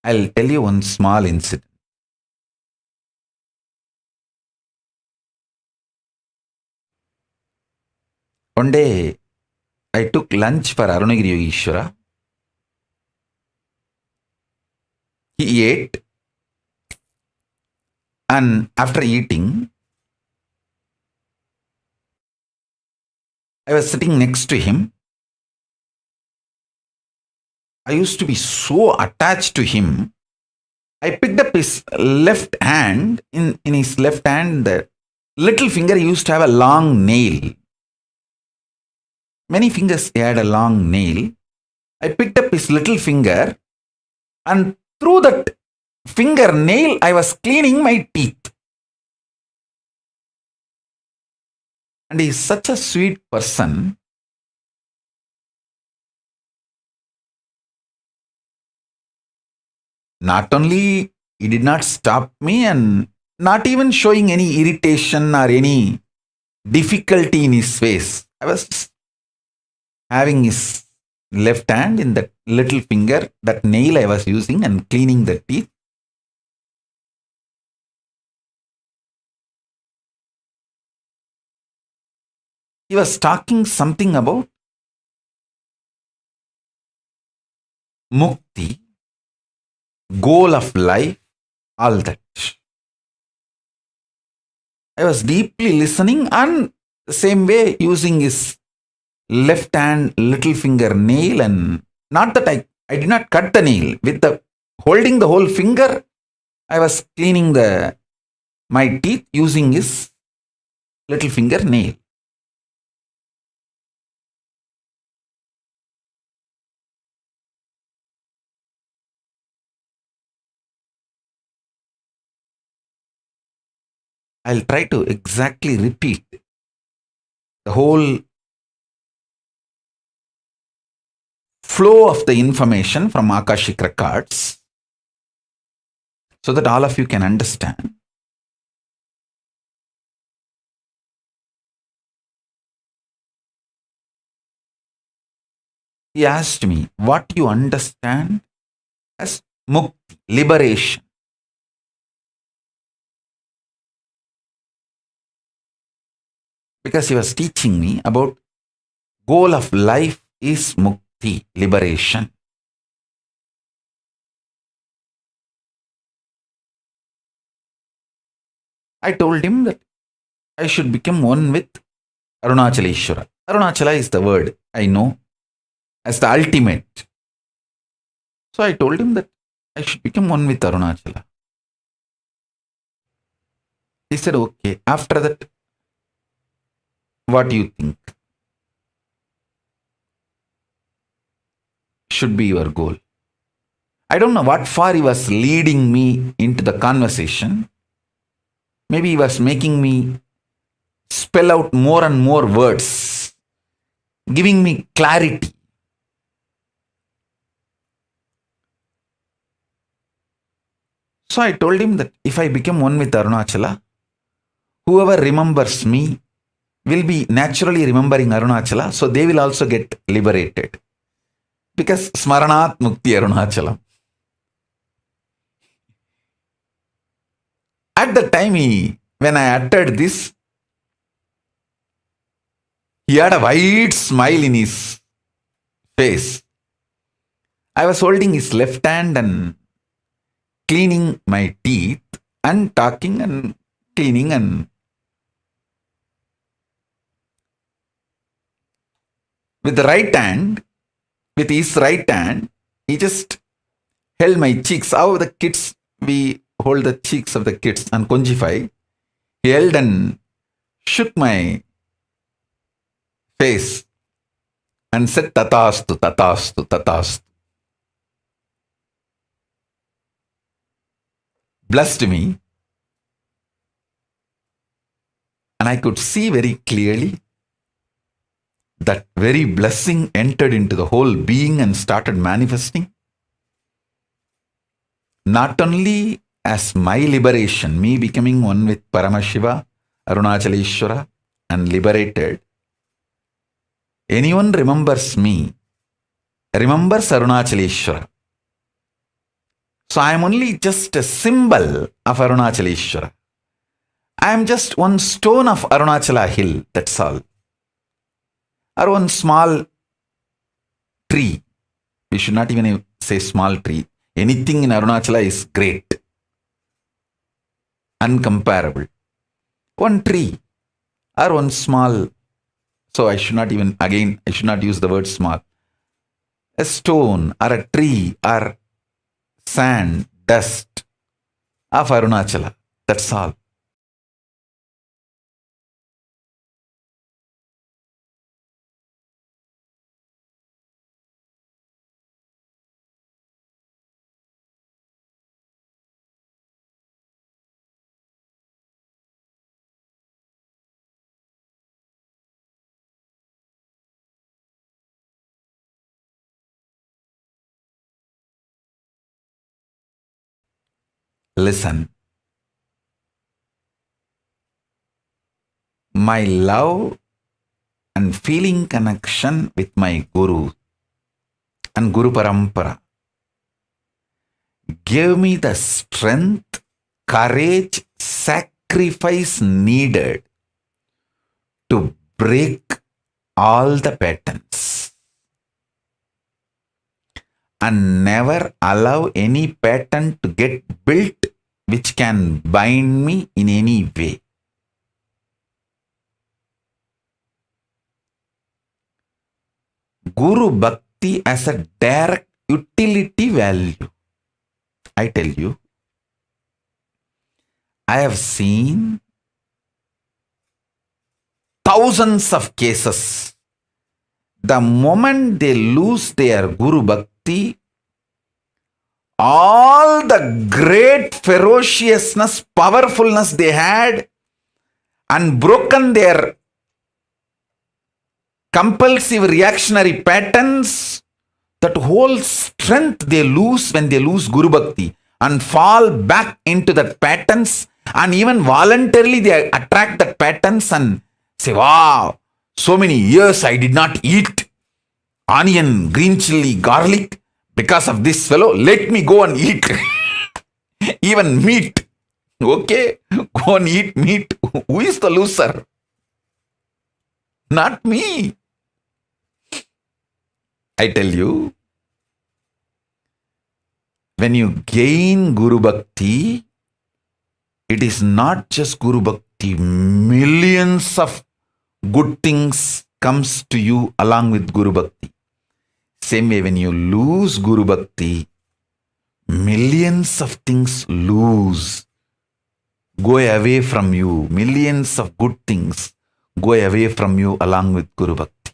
I'll tell you one small incident. One day, I took lunch for Arunagiri Yogeshwara. He ate, and after eating, I was sitting next to him. I used to be so attached to him. I picked up his left hand. In his left hand, the little finger used to have a long nail. Many fingers had a long nail. I picked up his little finger, and through that fingernail, I was cleaning my teeth. And he is such a sweet person. Not only he did not stop me and not even showing any irritation or any difficulty in his face. I was just having his left hand in that little finger, that nail I was using and cleaning the teeth. He was talking something about mukti, goal of life, all that. I was deeply listening and same way using his left hand little finger nail, and not that I did not cut the nail. With the holding the whole finger, I was cleaning my teeth using his little finger nail. I'll try to exactly repeat the whole flow of the information from Akashic records so that all of you can understand. He asked me, what you understand as mukti, liberation? Because he was teaching me about goal of life is mukti, liberation. I told him that I should become one with Arunachaleshwara. Arunachala is the word I know as the ultimate. So I told him that I should become one with Arunachala. He said, okay, after that, what do you think should be your goal? I don't know what far he was leading me into the conversation. Maybe he was making me spell out more and more words, giving me clarity. So I told him that if I become one with Arunachala, whoever remembers me will be naturally remembering Arunachala, so they will also get liberated. Because Smaranat Mukti Arunachalam. At the time when I uttered this, he had a wide smile in his face. I was holding his left hand and cleaning my teeth and talking and cleaning, and with the right hand, with his right hand, he just held my cheeks. How the kids, we hold the cheeks of the kids and conjify. He held and shook my face and said, Tatastu, Tatastu, Tatastu. Blessed me. And I could see very clearly that very blessing entered into the whole being and started manifesting. Not only as my liberation, me becoming one with Paramashiva, Arunachaleshwara, and liberated. Anyone remembers me, remembers Arunachaleshwara. So I am only just a symbol of Arunachaleshwara. I am just one stone of Arunachala hill, that's all. Or one small tree. We should not even say small tree. Anything in Arunachala is great, uncomparable. One tree or one small, so I should not use the word small. A stone or a tree or sand, dust of Arunachala. That's all. Listen. My love and feeling connection with my Guru and Guru Parampara gave me the strength, courage, sacrifice needed to break all the patterns and never allow any pattern to get built which can bind me in any way. Guru Bhakti as a direct utility value. I tell you, I have seen thousands of cases. The moment they lose their Guru Bhakti, all the great ferociousness, powerfulness they had, and broken their compulsive reactionary patterns, that whole strength they lose when they lose Guru Bhakti and fall back into that patterns, and even voluntarily they attract that patterns and say, wow, so many years I did not eat onion, green chili, garlic because of this fellow. Let me go and eat even meat. Okay, go and eat meat. Who is the loser? Not me. I tell you, when you gain Guru Bhakti, it is not just Guru Bhakti. Millions of good things comes to you along with Guru Bhakti. Same way, when you lose Guru Bhakti, millions of things go away from you. Millions of good things go away from you along with Guru Bhakti.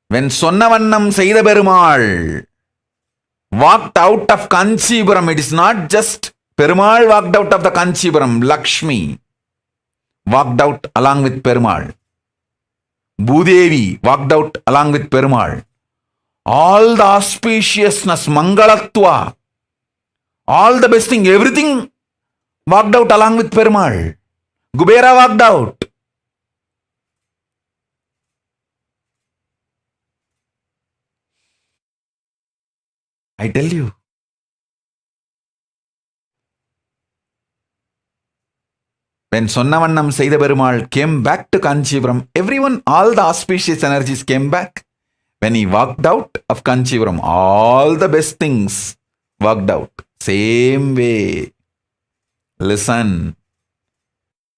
When Sonnavannam Seida Perumal walked out of Kanchipuram, it is not just Perumal walked out of the Kanchipuram, Lakshmi walked out along with Perumal. Bhudevi walked out along with Perumal. All the auspiciousness, Mangalatva, all the best thing, everything walked out along with Perumal. Kubera walked out. I tell you. When Sonnavannam Seida Perumal came back to Kanchipuram, everyone, all the auspicious energies came back. When he walked out of Kanchipuram, all the best things walked out. Same way. Listen.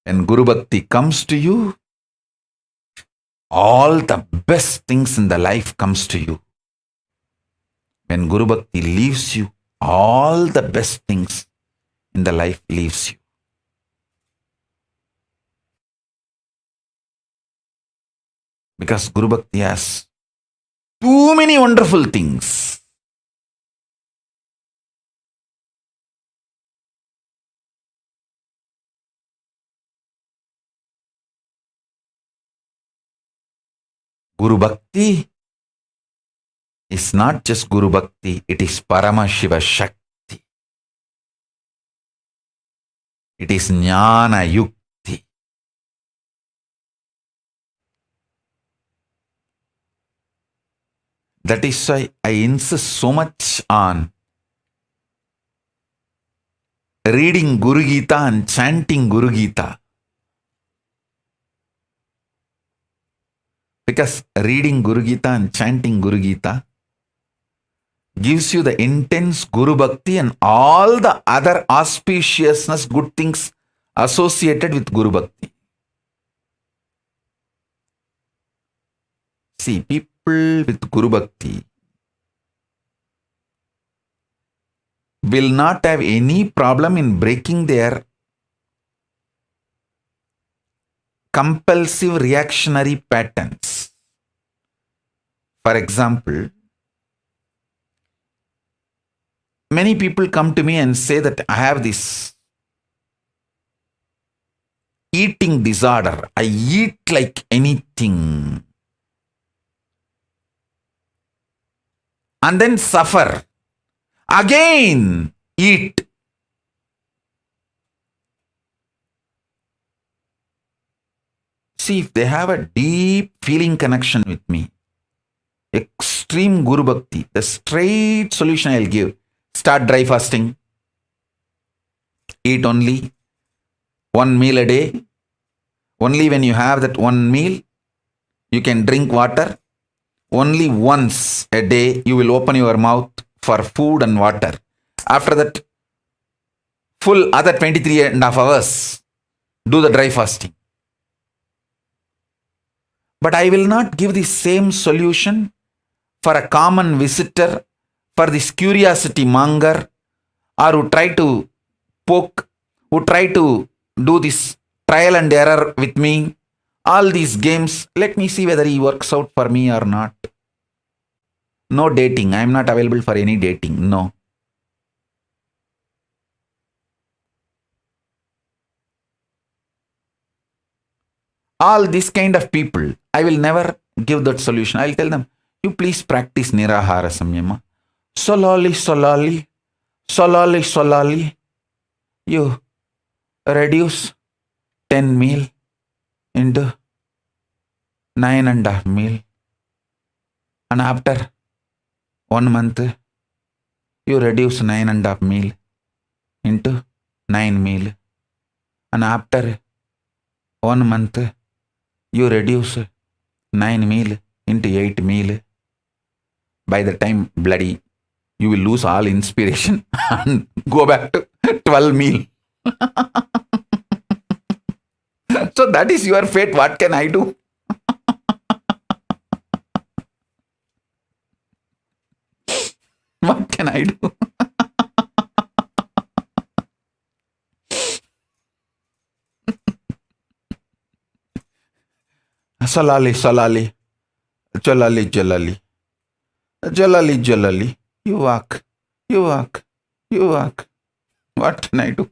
When Guru Bhakti comes to you, all the best things in the life comes to you. When Guru Bhakti leaves you, all the best things in the life leaves you. Because Guru Bhakti has too many wonderful things. Guru Bhakti is not just Guru Bhakti, it is Paramashiva Shakti. It is Jnana Yukti. That is why I insist so much on reading Guru Gita and chanting Guru Gita. Because reading Guru Gita and chanting Guru Gita gives you the intense Guru Bhakti and all the other auspiciousness, good things associated with Guru Bhakti. See, people with Guru Bhakti will not have any problem in breaking their compulsive reactionary patterns. For example, many people come to me and say that I have this eating disorder. I eat like anything. And then suffer. Again, eat. See, if they have a deep feeling connection with me, extreme Guru Bhakti, the straight solution I'll give. Start dry fasting. Eat only one meal a day. Only when you have that one meal, you can drink water. Only once a day, you will open your mouth for food and water. After that, full other 23 and a half hours, do the dry fasting. But I will not give the same solution for a common visitor, for this curiosity monger, or who try to poke, who try to do this trial and error with me. All these games, let me see whether he works out for me or not. No dating. I am not available for any dating. No. All this kind of people, I will never give that solution. I will tell them, you please practice Nirahara Samyama. Slowly, you reduce 10 meal into 9.5 meal. And after 1 month, you reduce 9.5 meal into 9 meal. And after 1 month, you reduce 9 meal into 8 meal. By the time bloody, you will lose all inspiration and go back to 12 meal. So that is your fate. What can I do? What can I do? Salali, jalali. You walk. What can I do?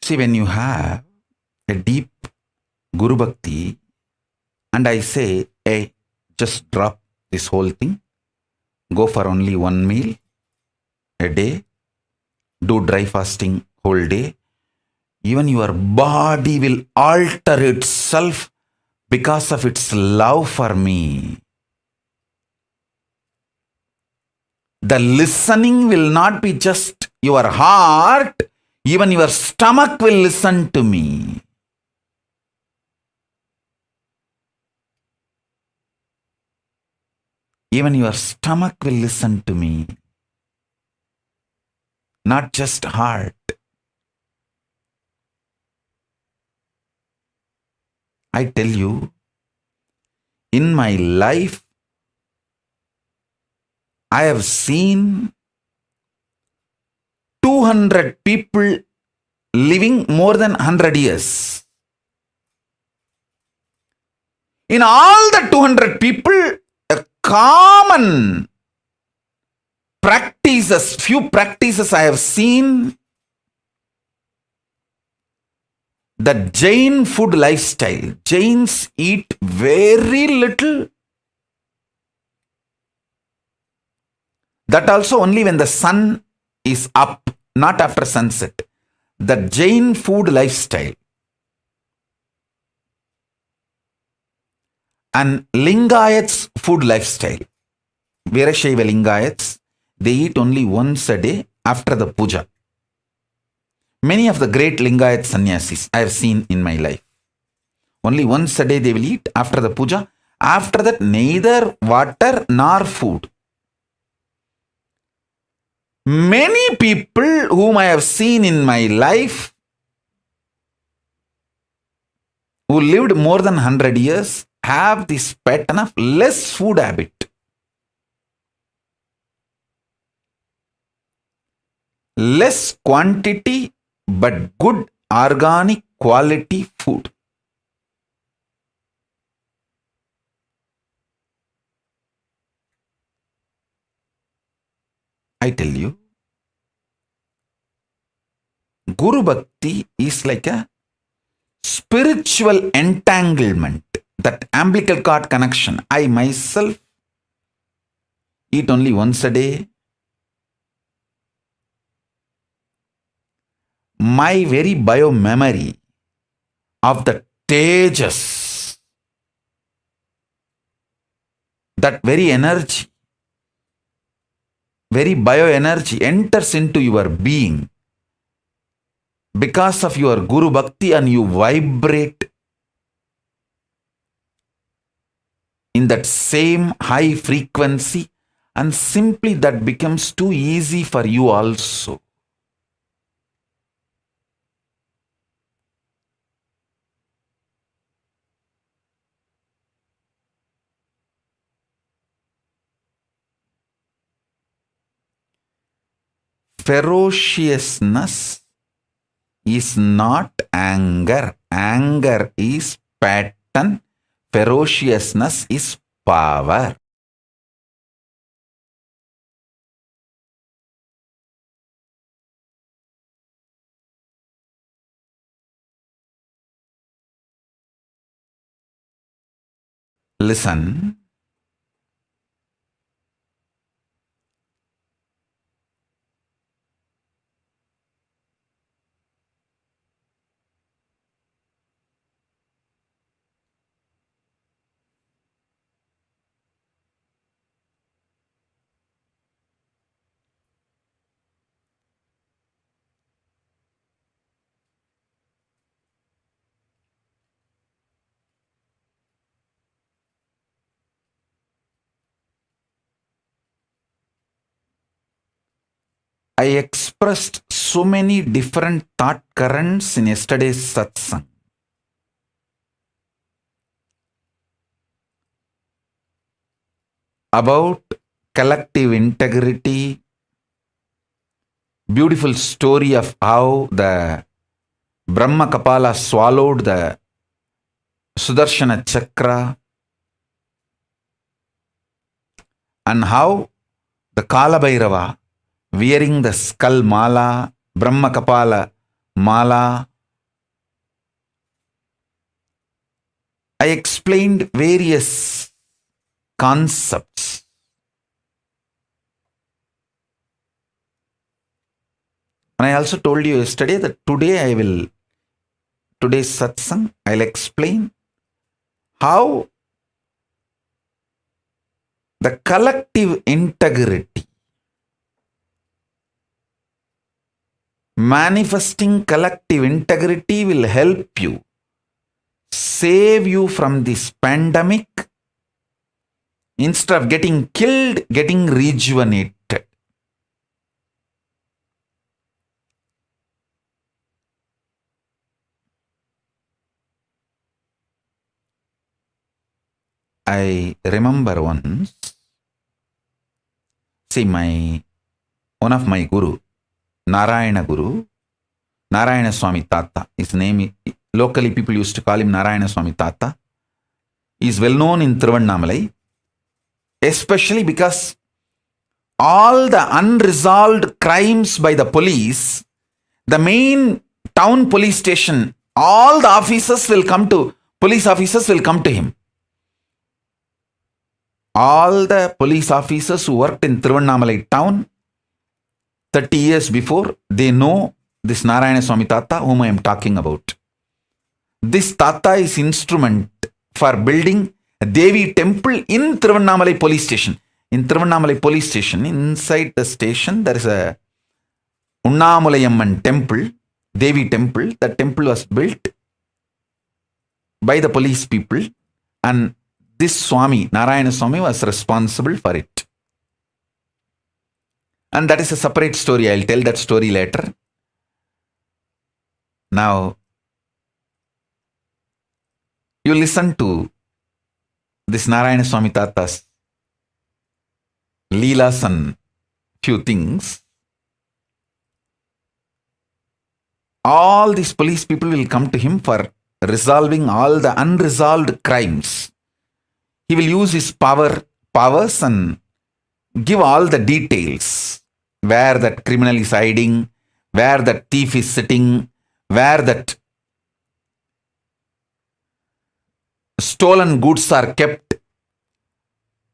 See, when you have a deep Guru Bhakti, and I say, hey, just drop this whole thing, go for only 1 meal a day, do dry fasting whole day, even your body will alter itself because of its love for me. The listening will not be just your heart, even your stomach will listen to me. Even your stomach will listen to me. Not just heart. I tell you, in my life, I have seen 200 people living more than 100 years. In all the 200 people, a common practices, few practices I have seen, the Jain food lifestyle. Jains eat very little. That also only when the sun is up, not after sunset. The Jain food lifestyle. And Lingayats food lifestyle. Virashaiva Lingayats, they eat only once a day after the puja. Many of the great Lingayat sannyasis I have seen in my life. Only once a day they will eat after the puja. After that, neither water nor food. Many people whom I have seen in my life who lived more than 100 years have this pattern of less food habit. Less quantity but good organic quality food. I tell you, Guru Bhakti is like a spiritual entanglement, that umbilical cord connection. I myself eat only once a day. My very biomemory of the tejas, that very energy, very bioenergy enters into your being because of your Guru Bhakti, and you vibrate in that same high frequency, and simply that becomes too easy for you also. Ferociousness is not anger. Anger is pattern. Ferociousness is power. Listen. I expressed so many different thought currents in yesterday's satsang. About collective integrity, beautiful story of how the Brahma Kapala swallowed the Sudarshana Chakra, and how the Kala Bhairava wearing the skull mala, Brahma Kapala mala. I explained various concepts. And I also told you yesterday that today's satsang, I'll explain how the collective integrity, manifesting collective integrity will help you, save you from this pandemic. Instead of getting killed, getting rejuvenated. I remember once, see, one of my guru, Narayana Guru, Narayana Swami Tata, his name, locally people used to call him Narayana Swami Tata. He is well known in Tiruvannamalai, especially because all the unresolved crimes by the police, the main town police station, all the police officers will come to him. All the police officers who worked in Tiruvannamalai town 30 years before, they know this Narayana Swami Tata whom I am talking about. This Tata is instrument for building a Devi temple in Tiruvannamalai police station. In Tiruvannamalai police station, inside the station, there is a Unnamulayamman temple, Devi temple. That temple was built by the police people, and this Swami, Narayana Swami, was responsible for it. And that is a separate story. I'll tell that story later. Now, you listen to this Narayana Swami Tata's Leelas and few things. All these police people will come to him for resolving all the unresolved crimes. He will use his powers and give all the details. Where that criminal is hiding, where that thief is sitting, where that stolen goods are kept.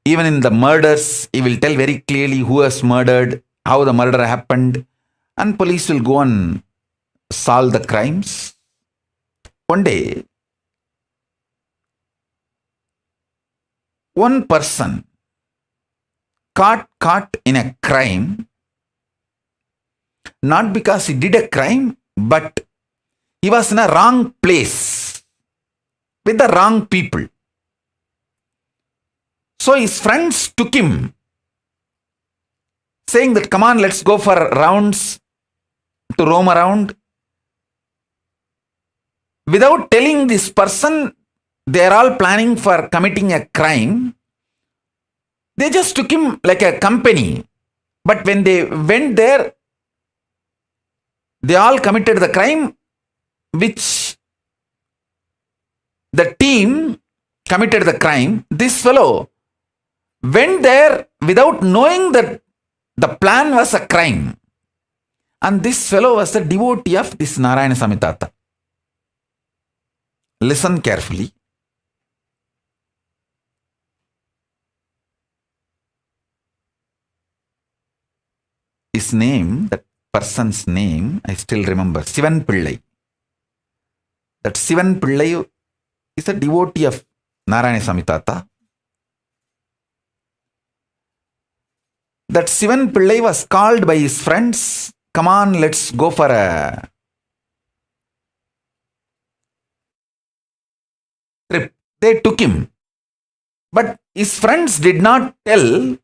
Even in the murders, he will tell very clearly who has murdered, how the murder happened, and police will go and solve the crimes. One day, one person caught in a crime, not because he did a crime, but he was in a wrong place with the wrong people. So his friends took him, saying that, come on, let's go for rounds to roam around. Without telling this person they are all planning for committing a crime, they just took him like a company. But when they went there, they all committed the crime which the team committed the crime. This fellow went there without knowing that the plan was a crime. And this fellow was a devotee of this Narayana Swami Tata. Listen carefully. His name, that person's name, I still remember, Sivan Pillai. That Sivan Pillai is a devotee of Narayana Swami Tata. That Sivan Pillai was called by his friends, come on, let's go for a trip. They took him. But his friends did not tell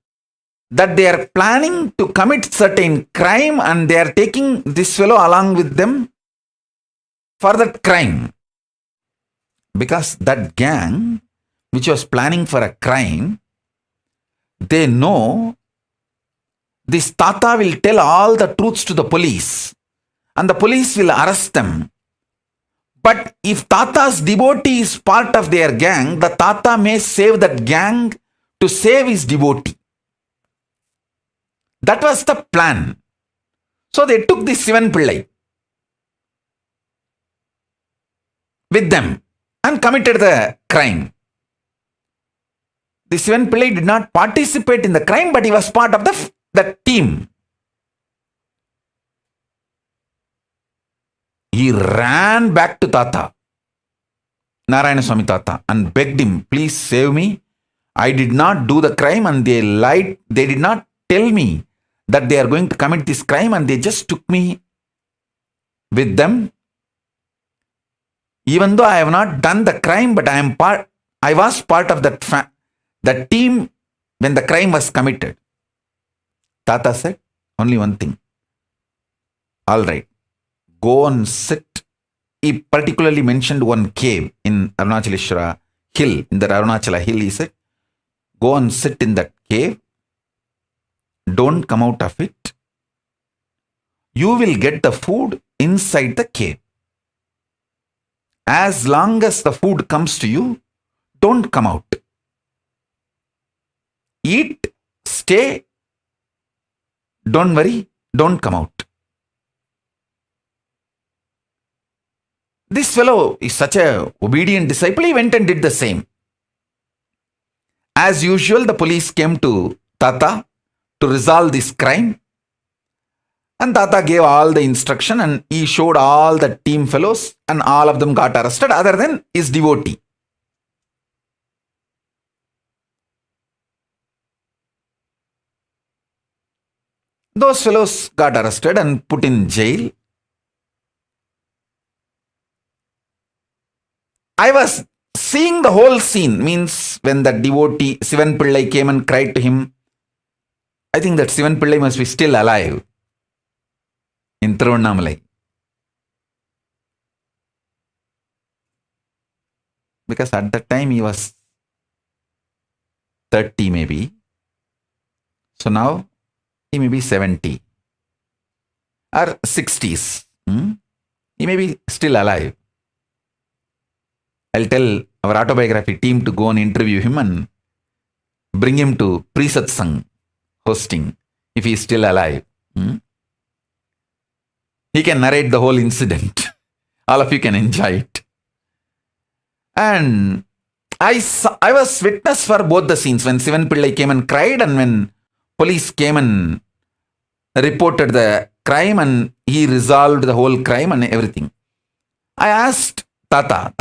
that they are planning to commit certain crime and they are taking this fellow along with them for that crime. Because that gang, which was planning for a crime, they know this Tata will tell all the truths to the police and the police will arrest them. But if Tata's devotee is part of their gang, the Tata may save that gang to save his devotee. That was the plan. So they took this Sivan Pillai with them and committed the crime. The Sivan Pillai did not participate in the crime, but he was part of the team. He ran back to Tata, Narayana Swami Tata, and begged him, please save me. I did not do the crime and they lied. They did not tell me that they are going to commit this crime and they just took me with them. Even though I have not done the crime, but I was part of that team when the crime was committed. Tata said only one thing. All right, go and sit. He particularly mentioned one cave in Arunachaleshwara hill, in the Arunachala hill. He said, go and sit in that cave. Don't come out of it. You will get the food inside the cave. As long as the food comes to you, don't come out. Eat, stay, don't worry, don't come out. This fellow is such a obedient disciple, he went and did the same. As usual, the police came to Tata to resolve this crime. And Tata gave all the instruction and he showed all the team fellows and all of them got arrested other than his devotee. Those fellows got arrested and put in jail. I was seeing the whole scene, means when the devotee Sivan Pillai came and cried to him. I think that Sivan Pillai must be still alive in Tiruvannamalai. Because at that time he was 30 maybe. So now he may be 70 or 60s. He may be still alive. I'll tell our autobiography team to go and interview him and bring him to pre-satsang hosting if he is still alive. He can narrate the whole incident. All of you can enjoy it. And I was witness for both the scenes when Sivan Pillai came and cried and when police came and reported the crime and he resolved the whole crime and everything. I asked Tata,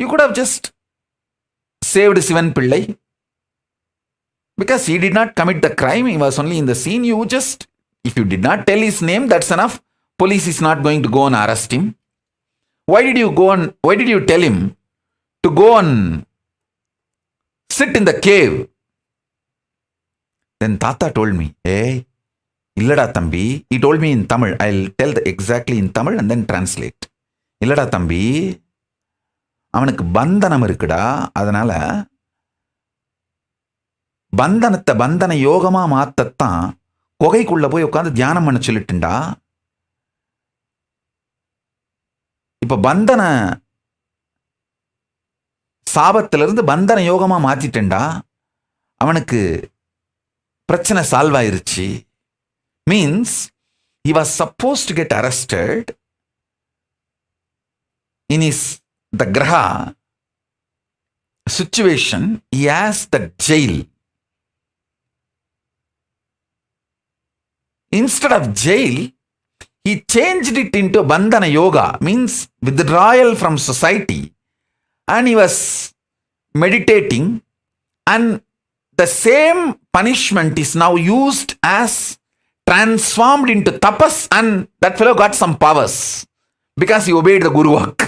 you could have just saved Sivan Pillai because he did not commit the crime. He was only in the scene. If you did not tell his name, that's enough. Police is not going to go and arrest him. Why did you tell him to go and sit in the cave? Then Tata told me, hey, illada thambi. He told me in Tamil. I'll tell exactly in Tamil and then translate. Illada thambi, அவனுக்கு பந்தனம் இருக்குடா. அதனால பந்தனத்தை பந்தன யோகமா மாத்தத்தான் குகைக்குள்ள போய் உட்காந்து தியானம் பண்ண சொல்லிட்டுண்டா. இப்ப பந்தன சாபத்திலிருந்து பந்தன யோகமா மாத்திட்டேன்டா. அவனுக்கு பிரச்சனை சால்வ் ஆயிருச்சு. Means he was supposed to get arrested in the graha situation. He has the jail. Instead of jail, he changed it into bandhana yoga, means withdrawal from society, and he was meditating, and the same punishment is now used as transformed into tapas, and that fellow got some powers because he obeyed the Guru work.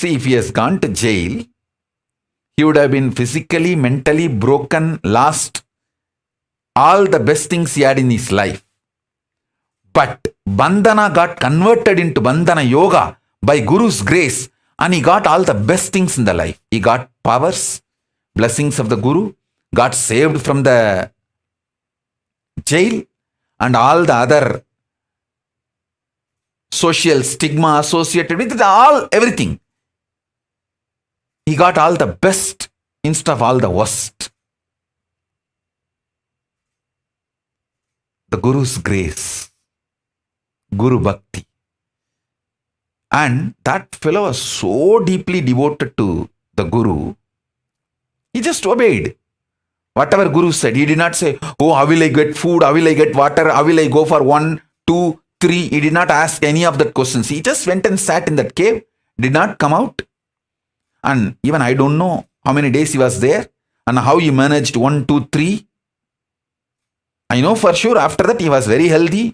See, if he has gone to jail, he would have been physically, mentally broken, lost all the best things he had in his life. But bandhana got converted into bandhana yoga by Guru's grace, and he got all the best things in the life. He got powers, blessings of the Guru, got saved from the jail, and all the other social stigma associated with it, everything. He got all the best instead of all the worst. The Guru's grace, Guru Bhakti. And that fellow was so deeply devoted to the Guru, he just obeyed. Whatever Guru said, he did not say, oh, how will I get food? How will I get water? How will I go for 1, 2, 3? He did not ask any of that questions. He just went and sat in that cave, did not come out. And even I don't know how many days he was there and how he managed 1, 2, 3. I know for sure after that he was very healthy.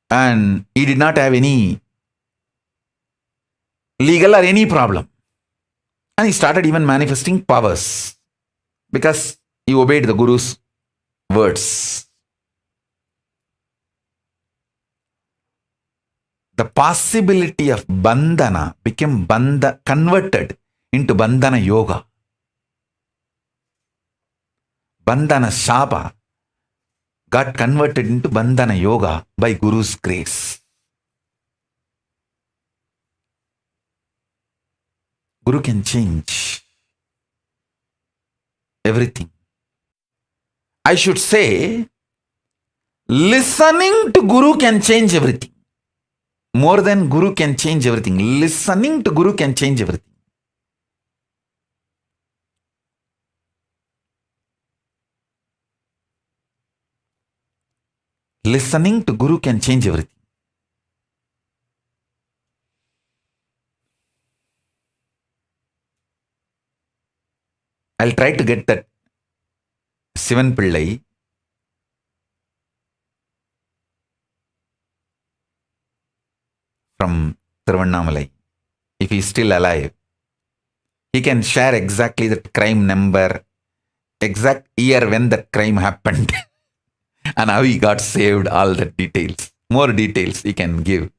And he did not have any legal or any problem. And he started even manifesting powers because he obeyed the Guru's words. The possibility of bandhana became converted into bandhana yoga. Bandhana shapa got converted into bandhana yoga by Guru's grace. Guru can change everything. I should say, listening to Guru can change everything. More than Guru can change everything. Listening to Guru can change everything. Listening to Guru can change everything. I'll try to get that Sivan Pillai from Tiruvannamalai. If he is still alive, he can share exactly the crime number, exact year when the crime happened, and how he got saved, all the details. More details he can give.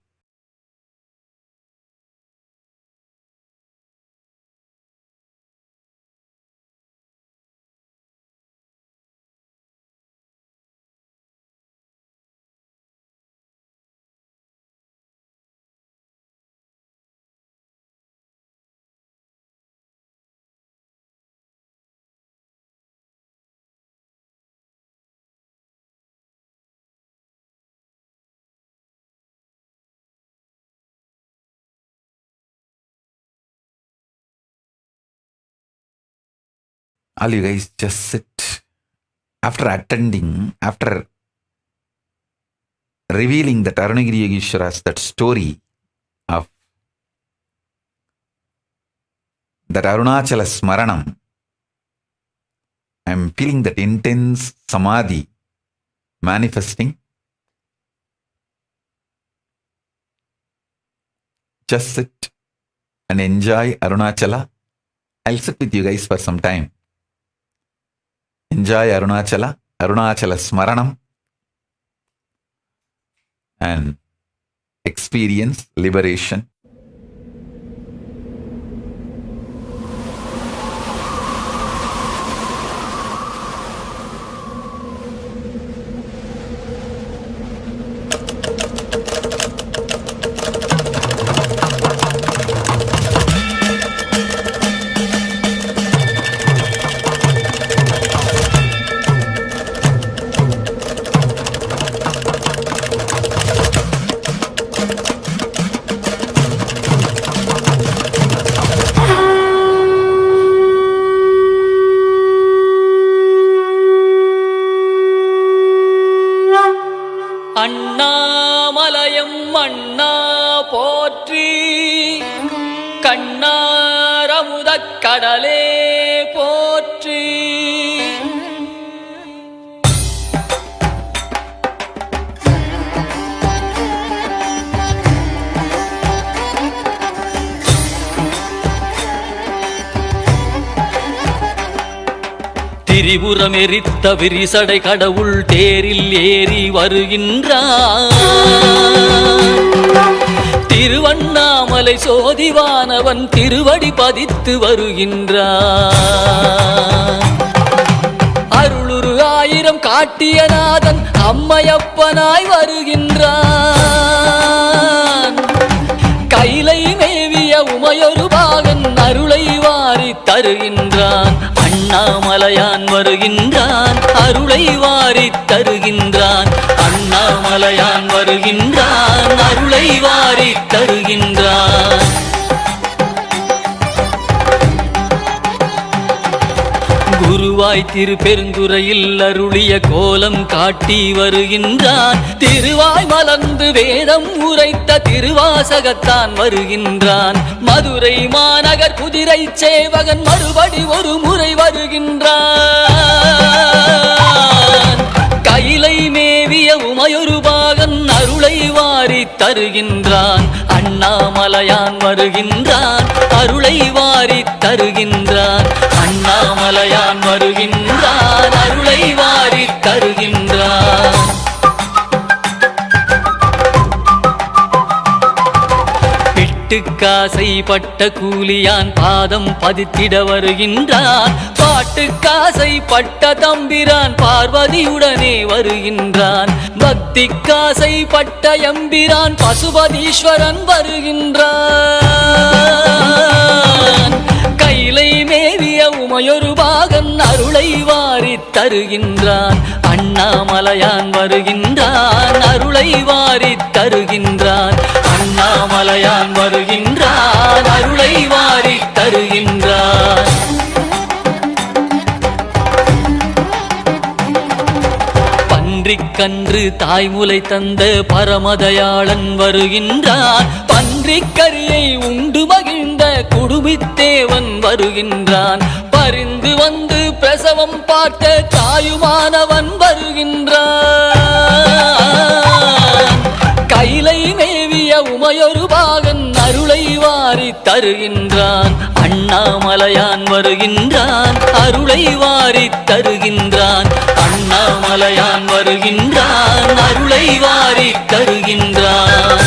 All you guys just sit. After revealing that Arunagiri Yogeshwara's that story of that Arunachala Smaranam, I'm feeling that intense samadhi manifesting. Just sit and enjoy Arunachala. I'll sit with you guys for some time. Enjoy Arunachala Smaranam, and experience liberation. அண்ணாமலையம் அண்ணா போற்றி, கண்ணாரமுதக் கடலே போற்றி. திரிபுரம் எரித்த விரிசடை கடவுள் தேரில் ஏறி வருகின்றான். திருவண்ணாமலை சோதிவானவன் திருவடி பதித்து வருகின்றான். அருளுரு ஆயிரம் காட்டிய நாதன் அம்மையப்பனாய் வருகின்றான். கைலை மேவிய உமையொரு பாகன் அருளை வாரி தருகின்றான். அண்ணாமலையான் வருகின்றான், அருளை வாரி தருகின்றான். அண்ணாமலையான் வருகின்றான், அருளை வாரி தருகின்றான். குருவாய் திருப்பெருந்துறையில் அருளிய கோலம் காட்டி வருகின்றான். திருவாய் மலர்ந்து வேதம் உரைத்த திருவாசகத்தான் வருகின்றான். மதுரை மாநகர் குதிரை சேவகன் மறுபடி ஒரு முறை வருகின்றான். கைலை மேவிய உமையொரு பாகன் அருளை வாரி தருகின்றான். அண்ணாமலையான் வருகின்றான், அருளை வாரி தருகின்றான். அண்ணாமலையான் வருகின்றான், அருளை வாரி தருகின்றான். பிட்டுக்காசை பட்ட கூலியான் பாதம் பதித்திட வருகின்றான். பாட்டுக்காசை பட்ட தம்பிரான் பார்வதியுடனே வருகின்றான். பக்திக்காசை பட்ட எம்பிரான் பசுபதீஸ்வரன் வருகின்றான். கைலை மேவிய உமையொரு பாகன் அருளை வாரி தருகின்றான். அண்ணாமலையான் வருகின்றான், அருளை வாரி தருகின்றான். அண்ணாமலையான் வருகின்றான், அருளை வாரி தருகின்றான். பன்றிக்கன்று தாய்முலை தந்த பரமதயாளன் வருகின்றான். பன்றிக்கரியை உண்டு மகிழ்ந்த குடுமித்தேவன் வருகின்றான். பரிந்து வந்து பிரசவம் பார்த்த தாயுமானவன் வருகின்றான். கைலை மேவிய உமையொரு பாகன் அருளை வாரி தருகின்றான். அண்ணாமலையான் வருகின்றான், அருளை வாரி தருகின்றான். அண்ணாமலையான் வருகின்றான், அருளை வாரி தருகின்றான்.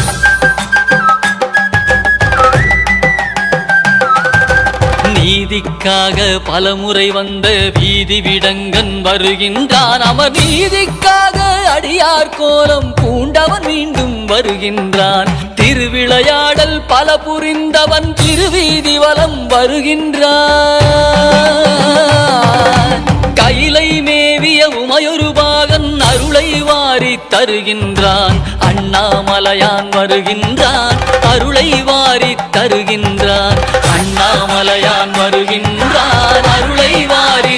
நீதிக்காக பலமுறை வந்த வீதி விடங்கன் வருகின்றான். அமர் நீதிக்காக அடியார் கோலம் பூண்டவன் மீண்டும் வருகின்றான். திருவிளையாடல் பல புரிந்தவன் திருவீதி வலம் வருகின்றான். கைலை மேவிய உமையொரு பாகன் அருளை வாரி தருகின்றான். அண்ணாமலையான் வருகின்றான், அருளை வாரி தருகின்றான். அண்ணாமலையான் வருகின்றான், அருளை வாரி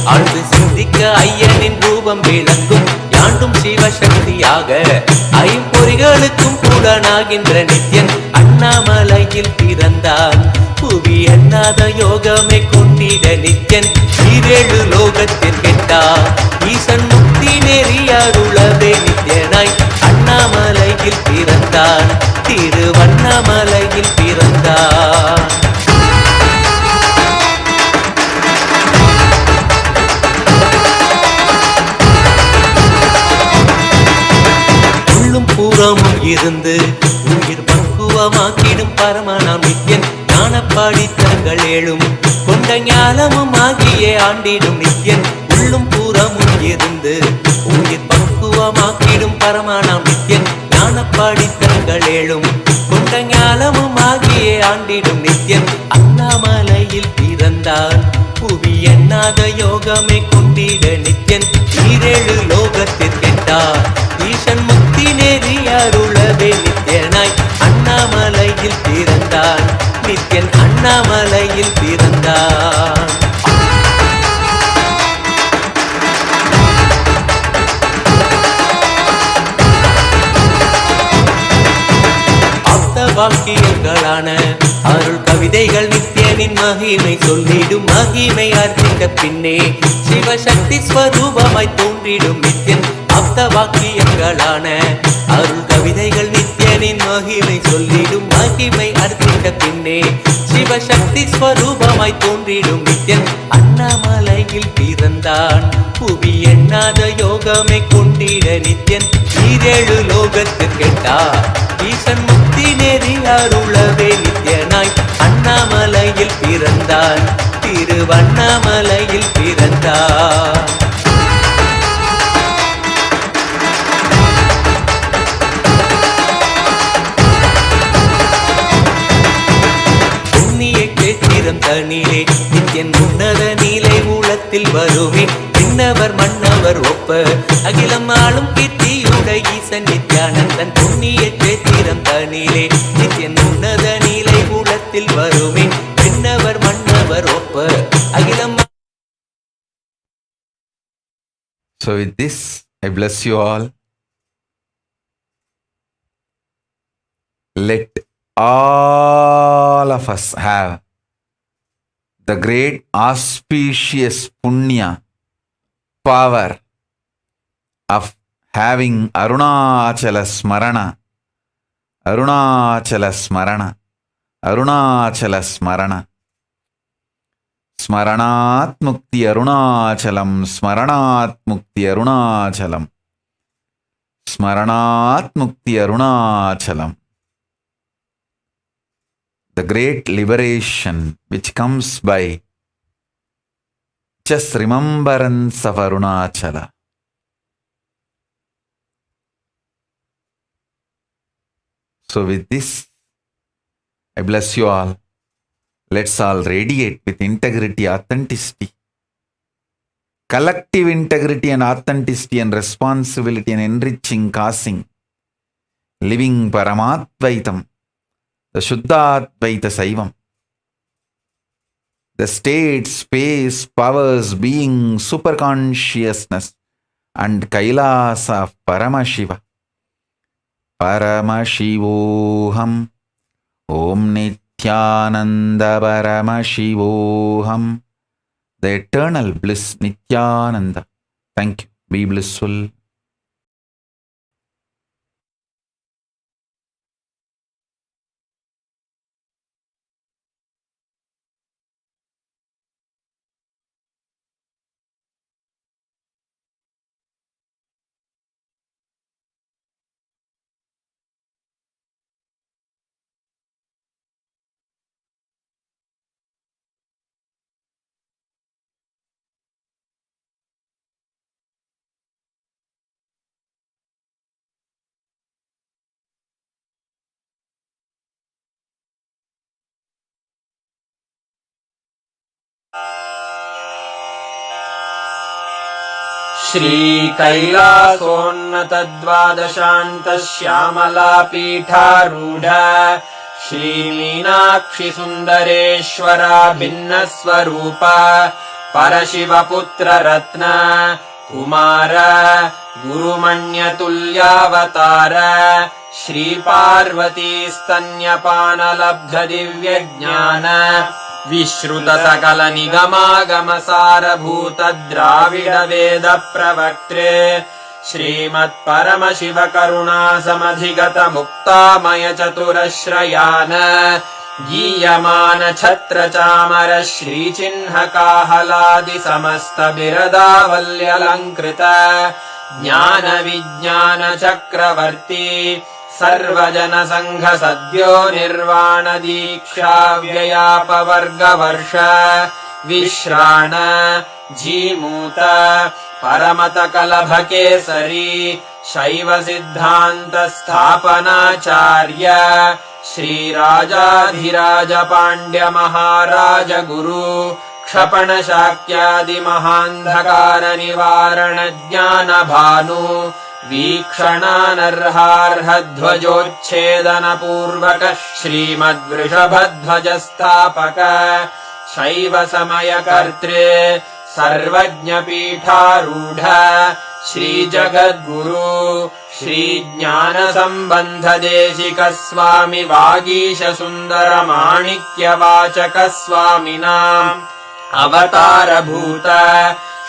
ஆழ்ந்து சிந்திக்க ஐயனின் ரூபம் விளங்கும் யாண்டும் சிவசக்தியாக ஐம்பொறிகளுக்கும் புலனாகின்ற நித்யன் அண்ணாமலையில் பிறந்தான் புவி எண்ணாத யோகமே கொண்டிட நித்யன் ஈரேழு லோகத்திற்கெட்டார் ஈசன் முக்தி நெறியாருளவே நித்யனாய் அண்ணாமலையில் பிறந்தான் திருவண்ணாமலையில் பிறந்தான் பூரமும் இருந்து உயிர் பக்குவமாக்கிடும் பரமனாம் நித்யன் ஞானப்பாடி தங்கள் ஏழும் கொண்ட ஞானமும் ஆகிய ஆண்டிடும் நித்யன் உள்ளும் பூரமும் இருந்து உயிர் பக்குவமாக்கிடும் பரமனாம் நித்யன் ஞானப்பாடி தங்கள் ஏழும் கொண்ட ஞானமும் ஆகிய ஆண்டிடும் நித்யன் அண்ணாமலையில் பிறந்தான் புவி எண்ணாத யோகமே கொண்டிட நித்யன் ஈரேழு லோகத்திற்கெட்டார் ஈசன் முக்தி நெறியாருளவே நித்யனாய் அண்ணாமலையில் பிறந்தான் நித்யன் அண்ணாமலையில் பிறந்தான் வாக்கியங்களான அருள் கவிதைகள் நித்யனின் மகிமை சொல்லிடும் மகிமை அர்த்திக்க பின்னே சிவசக்தி ஸ்வரூபமாய் தோன்றிடும் நித்யன் அப்த வாக்கியங்களான அருள் கவிதைகள் நித்யனின் மகிமை சொல்லிடும் மகிமை அர்த்திக்க பின்னே சிவசக்தி ஸ்வரூபமாய் தோன்றிடும் நித்யன் அண்ணாமலையில் பிறந்தான் புவி எண்ணாத யோகமே கொண்டிட நித்யன் ஈரேழு லோகத்திற்கெட்டார் ஈசன் முக்தி நெறியாருளவே நித்யனாய் அண்ணாமலையில் பிறந்தான் திருவண்ணாமலையில் பிறந்தான் புண்ணிய கேத்திரம் தனிலே நித்யன் உன்னத நீலை மூலத்தில் வருமே விண்ணவர் மன்னவர் ஒப்ப அகிலம் ஆளும் கீர்த்தியுட ஈசன் நித்யானந்தன் புண்ணிய கேத்திரம் தனிலே நித்யன் உன்னத நீலை மூலத்தில் வருமே விண்ணவர் மன்னவர் ஒப்ப அகிலம். So with this, I bless you all. Let all of us have the great auspicious punya power of having Arunachala Smarana, Arunachala Smarana, Arunachala Smarana. Smaranat Mukti Arunachalam, Smaranat Mukti Arunachalam, Smaranat Mukti Arunachalam. The great liberation which comes by just remembrance of Arunachala. So with this, I bless you all. Let's all radiate with integrity, authenticity, collective integrity and authenticity and responsibility and enriching, causing, living Paramattvaitam, the Shuddhaadvaita Saivam, the state, space, powers, being, superconsciousness and Kailasa of Paramashiva. Paramashivoham Om Nithyananda Paramashivoham. The eternal bliss Nithyananda. Thank you. Be blissful. श्रीकैलासोन्नतद्वादशान्तश्यामलापीठारूढ श्रीमीनाक्षिसुन्दरेश्वरा भिन्नस्वरूप परशिवपुत्ररत्न Kumar गुरुमण्यतुल्यावतार श्रीपार्वतीस्तन्यपानलब्धदिव्यज्ञान विश्रुतसकलनिगमागमसारभूत द्राविडवेदप्रवक्त्रे श्रीमत्परमशिवकरुणासमधिगतमुक्तामयचतुरश्रयान् गीयमान छत्रचामर श्रीचिह्नकाहलादिसमस्तबिरदावल्यलङ्कृत ज्ञानविज्ञानचक्रवर्ती सर्वजनसङ्घ सद्यो निर्वाणदीक्षाव्ययापवर्गवर्ष विश्राण जीमूत परमतकलभकेसरी शैवसिद्धान्तस्थापनाचार्य श्रीराजाधिराज पाण्ड्य महाराज गुरु क्षपणशाक्यादिमहान्धकार निवारण ज्ञानभानु वीक्षणानर्हार्हध्वजोच्छेदनपूर्वक श्रीमद्वृषभध्वजस्थापक शैवसमयकर्त्रे सर्वज्ञपीठारूढ श्रीजगद्गुरु श्रीज्ञानसम्बन्धदेशिकस्वामि वागीशसुन्दरमाणिक्यवाचकस्वामिनाम् अवतारभूत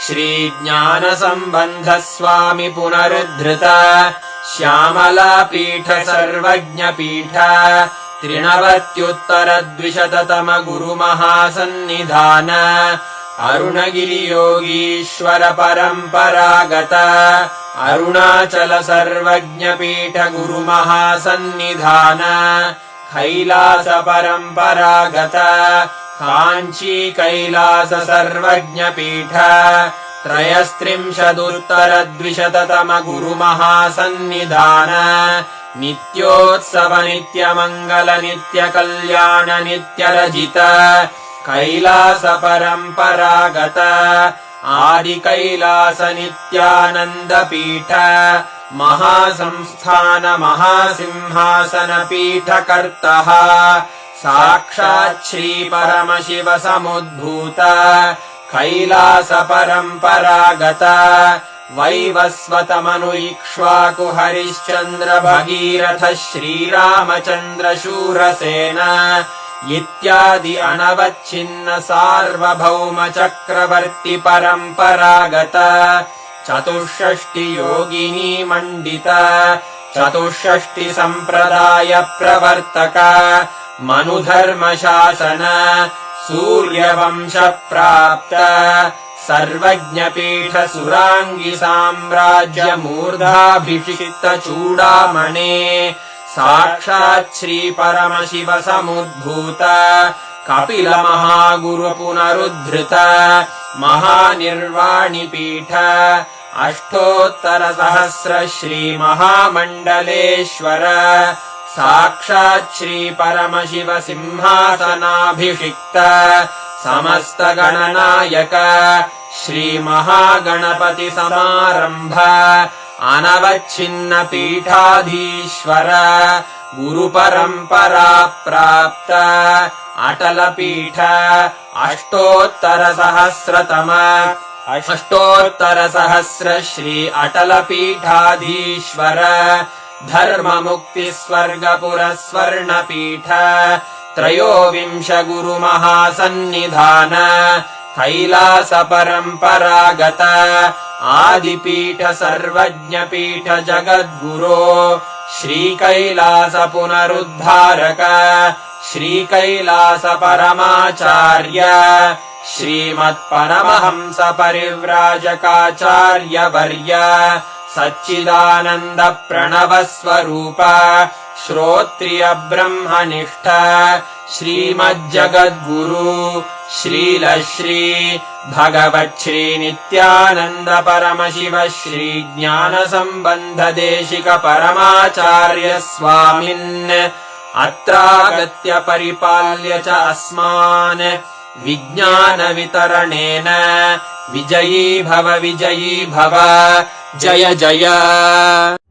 श्रीज्ञानसम्बन्धस्वामि पुनरुद्धृत श्यामलापीठ सर्वज्ञपीठ त्रिनवत्युत्तरद्विशततम गुरुमहासन्निधान अरुणगिरियोगीश्वर परम्परागत अरुणाचल सर्वज्ञपीठ गुरुमहासन्निधान कैलास परम्परागत काञ्ची कैलास सर्वज्ञपीठ त्रयस्त्रिंशदुत्तरद्विशततम गुरुमहासन्निधान नित्योत्सव नित्यमङ्गल नित्यकल्याण नित्यरजित कैलास परम्परागत आदिकैलास नित्यानन्दपीठ महासंस्थान महासिंहासनपीठकर्तः साक्षात् श्रीपरमशिव समुद्भूत कैलास परम्परागत वैवस्वतमनु इक्ष्वाकु हरिश्चन्द्र भगीरथ श्रीरामचन्द्र शूरसेन इत्यादि अनवच्छिन्न सार्वभौम चक्रवर्ति परम्परागत चतुष्षष्टि योगिनी मण्डित चतुष्षष्टि सम्प्रदाय प्रवर्तक मनुधर्मशासन सूर्यवंश प्राप्त सर्वज्ञपीठ सुराङ्गी साम्राज्य मूर्धाभिषिक्त चूडामणे साक्षात् श्री परमशिव समुद्भूत कपिल महागुरु पुनरुद्धृत महानिर्वाणिपीठ अष्टोत्तर सहस्र श्री महामण्डलेश्वर साक्षात् श्री परमशिव सिंहासनाभिषिक्त समस्त गणनायक श्री महागणपति समारंभ अनवच्छिन्न पीठाधीश्वर गुरु परंपरा प्राप्त अटल पीठ अष्टोत्तर सहस्र श्री अटल पीठाधीश्वर धर्म मुक्ति स्वर्गपुर स्वर्ण पीठ त्रयोविंश गुरु महासन्निधान कैलास परम्परागत आदिपीठ सर्वज्ञपीठ जगद्गुरो श्रीकैलास पुनरुद्धारक श्रीकैलास परमाचार्य श्रीमत्परमहंस परिव्राजकाचार्य वर्य सच्चिदानन्द प्रणव स्वरूप श्रोत्रिय ब्रह्मनिष्ठ श्रीमज्जगद्गुरु श्रील श्री भगवच्छ्री नित्यानन्द परमशिव श्री ज्ञान सम्बन्ध देशिक परमाचार्य स्वामिन् अत्रागत्य परिपाल्य च अस्मान् विज्ञान वितरणेन विजयी भव जय जय।